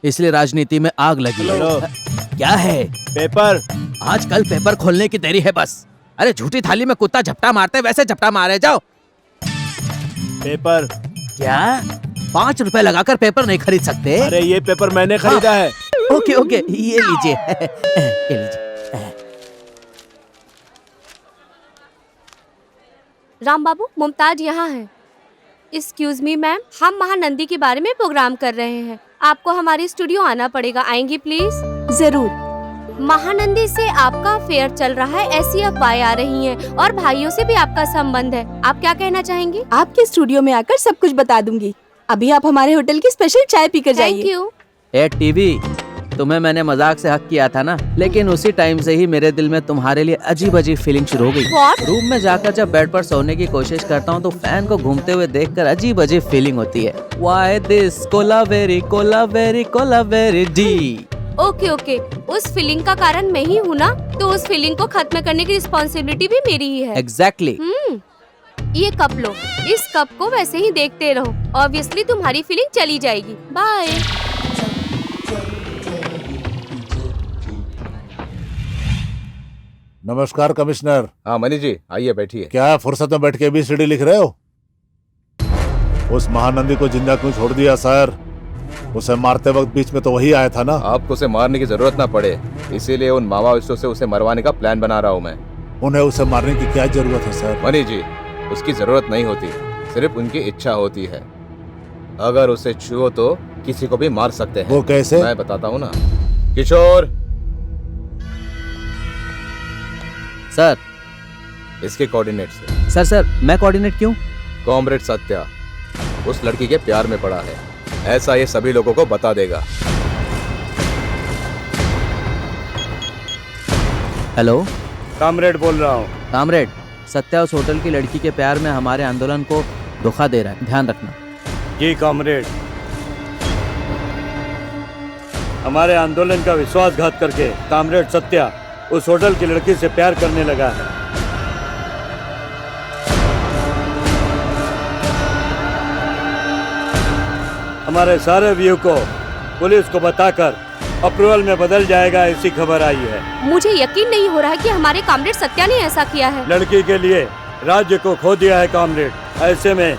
इसलिए राजनीति में आग लगी है। क्या है? पेपर। आजकल पेपर खोलने की देरी है बस। अरे झूठी थाली में कुत्ता झपटा मारते वैसे झपटा मारे जाओ। पेपर। क्या 5 रुपए लगाकर पेपर नहीं खरीद सकते? अरे ये पेपर मैंने खरीदा है। ओके ओके, ये लीजिए। ये लीजिए। राम बाबू, मुमताज यहाँ है। एक्सक्यूज मी मैम, हम महानंदी के बारे में प्रोग्राम कर रहे हैं, आपको हमारी स्टूडियो आना पड़ेगा। आएंगी प्लीज? जरूर। महानंदी से आपका अफेयर चल रहा है ऐसी अफवाहें आ रही हैं और भाइयों से भी आपका संबंध है, आप क्या कहना चाहेंगे? आपके स्टूडियो में आकर सब कुछ बता दूंगी। अभी आप हमारे होटल की स्पेशल चाय पीकर जाइए। Thank you. ए टीवी, तुम्हें मैंने मजाक से हक किया था ना, लेकिन उसी टाइम से ही मेरे दिल में तुम्हारे लिए अजीब अजीब फीलिंग शुरू हो गई। What? रूम में जाकर जब बेड पर सोने की कोशिश करता हूँ तो फैन को घूमते हुए देखकर अजीब अजीब फीलिंग होती है। Why this Kolaveri Kolaveri Kolaveri D. Okay okay, उस फीलिंग का कारण मैं ही हूँ ना, तो उस फीलिंग को खत्म करने की रिस्पॉन्सिबिलिटी भी मेरी ही है। एग्जैक्टली। ये कप लो, इस कप को वैसे ही देखते रहो, ऑब्वियसली तुम्हारी फीलिंग चली जाएगी। बाय। नमस्कार कमिश्नर। हाँ मनी जी, आइए बैठिए। क्या है, फुर्सत में बैठ के ABCD लिख रहे हो? उस महानंदी को जिंदा क्यों छोड़ दिया सर? उसे मारते वक्त बीच में तो वही आया था ना। आपको उसे मारने की जरूरत ना पड़े, इसीलिए उन मावाइस्टों से उसे मरवाने का प्लान बना रहा हूँ मैं। उन्हें उसे मारने की क्या जरूरत है सर? मनी जी, उसकी जरूरत नहीं होती, सिर्फ उनकी इच्छा होती है। अगर उसे छुओ तो किसी को भी मार सकते हैं। वो कैसे? मैं बताता हूँ ना। किशोर, सर। इसके कोऑर्डिनेट्स। सर मैं कोऑर्डिनेट क्यों? कॉमरेड सत्या उस लड़की के प्यार में पड़ा है, ऐसा ये सभी लोगों को बता देगा। हेलो, कामरेड बोल रहा हूँ। कामरेड, सत्या उस होटल की लड़की के प्यार में हमारे आंदोलन को धोखा दे रहा है, ध्यान रखना। जी कामरेड, हमारे आंदोलन का विश्वासघात करके कामरेड सत्या उस होटल की लड़की से प्यार करने लगा है। हमारे सारे व्यू को पुलिस को बताकर अप्रूवल में बदल जाएगा, ऐसी खबर आई है। मुझे यकीन नहीं हो रहा है कि हमारे कामरेड सत्या ने ऐसा किया है। लड़की के लिए राज्य को खो दिया है कामरेड, ऐसे में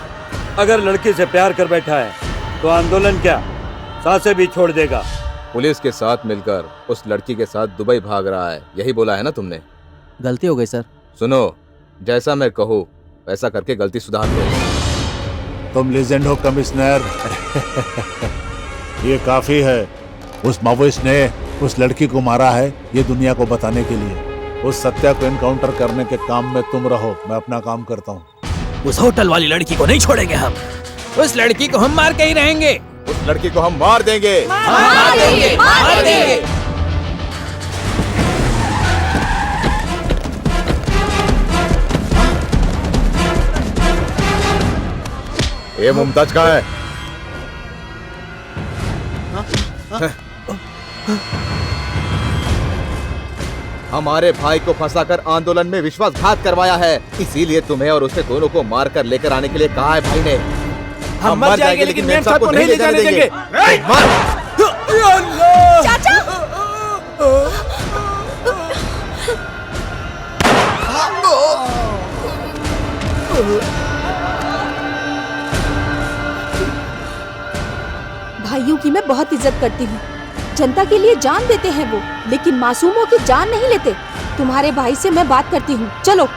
अगर लड़की से प्यार कर बैठा है तो आंदोलन क्या सांसें भी छोड़ देगा। पुलिस के साथ मिलकर उस लड़की के साथ दुबई भाग रहा है, यही बोला है ना तुमने? गलती हो गई सर। सुनो, जैसा मैं कहूँ वैसा करके गलती सुधार लो। तुम लेजेंड हो कमिश्नर। ये काफी है। उस मावोइस्ट ने उस लड़की को मारा है, ये दुनिया को बताने के लिए। उस सत्या को एनकाउंटर करने के काम में तुम रहो, मैं अपना काम करता हूँ। उस होटल वाली लड़की को नहीं छोड़ेंगे हम। उस लड़की को हम मार के ही रहेंगे। उस लड़की को हम मार देंगे। मार देंगे, मार देंगे। ये मुमताज कहाँ है? हमारे भाई को फंसाकर आंदोलन में विश्वासघात करवाया है, इसीलिए तुम्हें और उसे दोनों को मार कर लेकर आने के लिए कहा है भाई ने। हम मर जाएंगे लेकिन मेम साहब को नहीं ले जाने देंगे। चाचा भाइयों की मैं बहुत इज्जत करती हूँ। जनता के लिए जान देते हैं वो, लेकिन मासूमों की जान नहीं लेते। तुम्हारे भाई से मैं बात करती हूँ, चलो।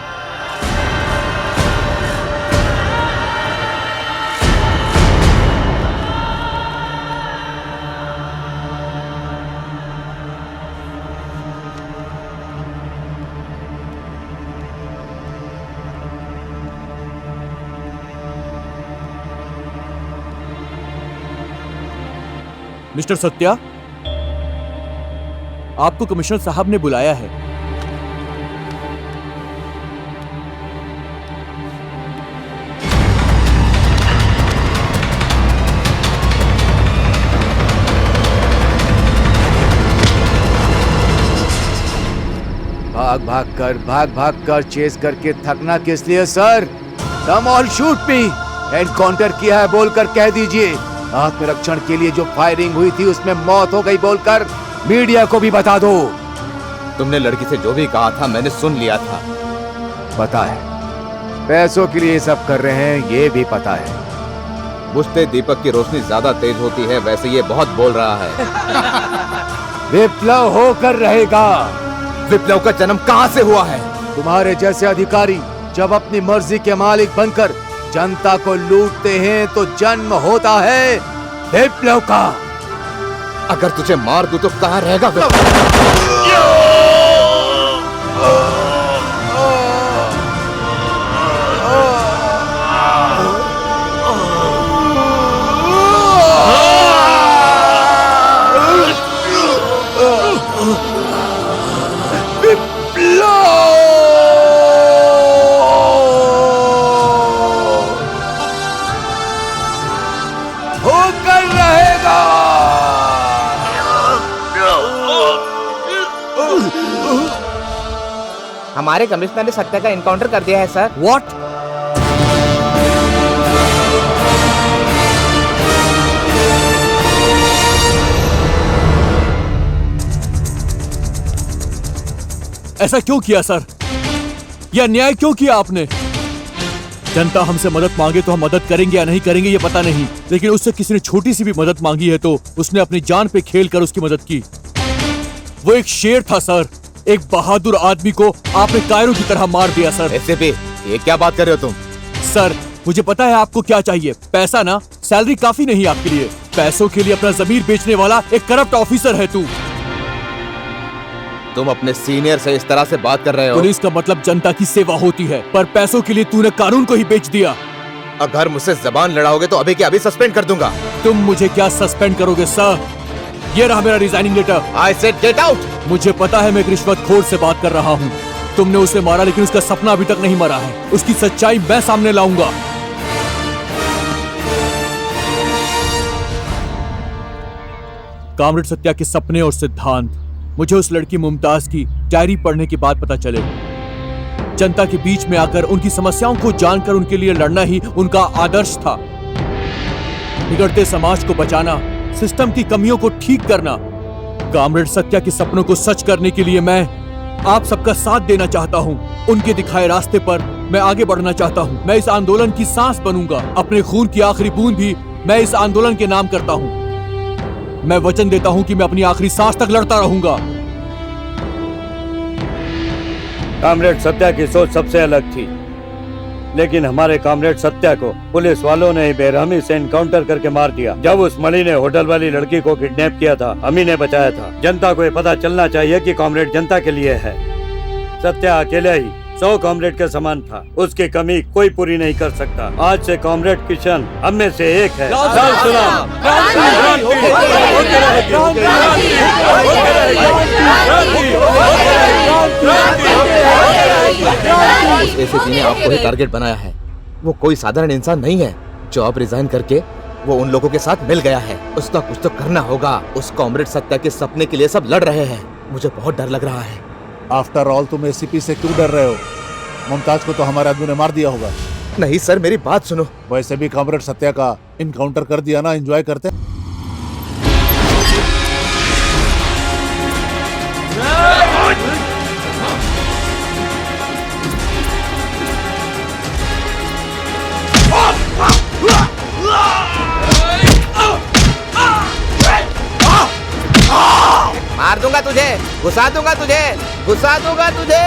मिस्टर सत्या, आपको कमिश्नर साहब ने बुलाया है। भाग भाग कर चेस करके थकना किस लिए sir? Come on shoot me. Encounter किया है बोलकर कह दीजिए। आत्मरक्षण के लिए जो फायरिंग हुई थी उसमें मौत हो गई बोलकर मीडिया को भी बता दो। तुमने लड़की से जो भी कहा था मैंने सुन लिया था। पता है पैसों के लिए सब कर रहे हैं, ये भी पता है। बुझते दीपक की रोशनी ज्यादा तेज होती है, वैसे ये बहुत बोल रहा है। विप्लव होकर रहेगा। विप्लव का जन्म कहाँ से हुआ है? तुम्हारे जैसे अधिकारी जब अपनी मर्जी के मालिक बनकर जनता को लूटते हैं तो जन्म होता है विप्लव का। अगर तुझे मार दूं तो कहाँ रहेगा हमारे कमिश्नर ने सत्या का एनकाउंटर कर दिया है सर। व्हाट? ऐसा क्यों किया सर? यह अन्याय क्यों किया आपने? जनता हमसे मदद मांगे तो हम मदद करेंगे या नहीं करेंगे ये पता नहीं, लेकिन उससे किसी ने छोटी सी भी मदद मांगी है तो उसने अपनी जान पे खेल कर उसकी मदद की। वो एक शेर था सर, एक बहादुर आदमी को आपने कायरों की तरह मार दिया सर। एसपी, ये क्या बात कर रहे हो तुम? सर मुझे पता है आपको क्या चाहिए। पैसा ना, सैलरी काफी नहीं आपके लिए। पैसों के लिए अपना जमीर बेचने वाला एक करप्ट ऑफिसर है तू। तुम अपने सीनियर से इस तरह से बात कर रहे हो? पुलिस का मतलब जनता की सेवा होती है, पर पैसों के लिए तूने कानून को ही बेच दिया। अगर मुझसे जबान लड़ाओगे तो अभी के अभी सस्पेंड कर दूंगा। तुम मुझे क्या सस्पेंड करोगे सर? ये रहा मेरा resigning letter. I said get out! मुझे पता है मैं एक रिश्वतखोर से बात कर रहा हूँ। तुमने उसे मारा लेकिन उसका सपना अभी तक नहीं मरा है। उसकी सच्चाई मैं सामने लाऊंगा। कामरेड सत्या के सपने और सिद्धांत मुझे उस लड़की मुमताज की डायरी पढ़ने के बाद पता चले। जनता के बीच में आकर उनकी समस्याओं को जानकर उनके लिए लड़ना ही उनका आदर्श था। बिगड़ते समाज को बचाना, सिस्टम की कमियों को ठीक करना। कामरेड सत्या के सपनों को सच करने के लिए मैं आप सबका साथ देना चाहता हूं। उनके दिखाए रास्ते पर मैं आगे बढ़ना चाहता हूं। मैं इस आंदोलन की सांस बनूंगा। अपने खून की आखिरी बूंद भी मैं इस आंदोलन के नाम करता हूं। मैं वचन देता हूं कि मैं अपनी आखिरी सांस तक लड़ता रहूंगा। कामरेड सत्या की सोच सबसे अलग थी, लेकिन हमारे कामरेड सत्या को पुलिस वालों ने बेरहमी से एनकाउंटर करके मार दिया। जब उस मणि ने होटल वाली लड़की को किडनैप किया था, हम ही ने बचाया था। जनता को ये पता चलना चाहिए कि कामरेड जनता के लिए है। सत्या अकेले ही 100 कॉमरेड के समान था। उसकी कमी कोई पूरी नहीं कर सकता। आज से कॉमरेड किशन हम में से एक है। लाल सलाम। एसीपी ने आपको ही टारगेट बनाया है। वो कोई साधारण इंसान नहीं है। जॉब रिजाइन करके वो उन लोगों के साथ मिल गया है। उसका कुछ तो करना होगा। उस कॉमरेड सत्या के सपने के लिए सब लड़ रहे हैं। मुझे बहुत डर लग रहा है। आफ्टर ऑल तुम एसीपी से क्यों डर रहे हो? मुमताज को तो हमारे आदमी ने मार दिया होगा। नहीं सर, मेरी बात सुनो। वैसे भी कॉमरेड सत्या का इनकाउंटर कर दिया ना, एंजॉय करते। मार दूंगा तुझे, घुसा दूंगा तुझे, घुसा दूंगा तुझे।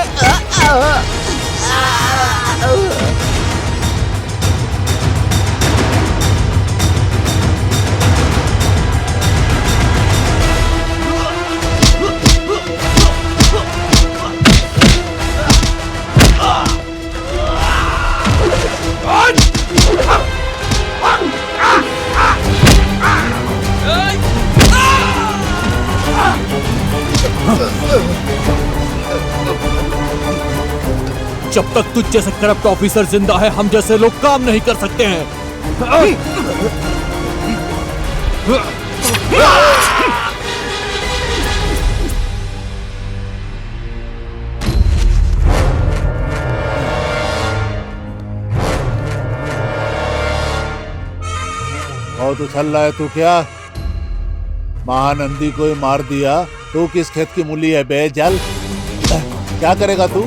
जब तक तुझ जैसे करप्ट ऑफिसर जिंदा है, हम जैसे लोग काम नहीं कर सकते हैं। बहुत उछल रहा है तू क्या? महानंदी को ही मार दिया। तू किस खेत की मूली है बे? जल क्या करेगा तू?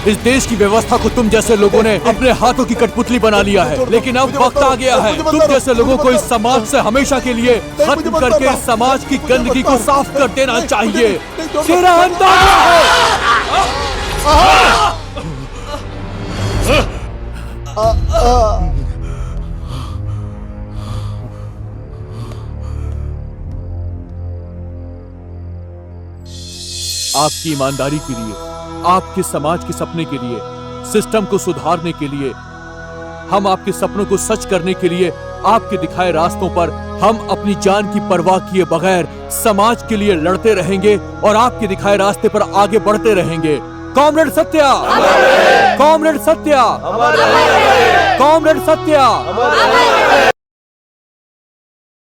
इस देश की व्यवस्था को तुम जैसे लोगों ने अपने हाथों की कठपुतली बना लिया है। लेकिन अब वक्त आ गया है तुम जैसे लोगों को इस समाज से हमेशा के लिए खत्म करके इस समाज की गंदगी को साफ कर देना चाहिए। तेरा अंदाजा है। आपकी ईमानदारी के लिए, आपके समाज के सपने के लिए, सिस्टम को सुधारने के लिए, हम आपके सपनों को सच करने के लिए आपके दिखाए रास्तों पर हम अपनी जान की परवाह किए बगैर समाज के लिए लड़ते रहेंगे और आपके दिखाए रास्ते पर आगे बढ़ते रहेंगे। Comrade Satya, comrade Satya, comrade Satya.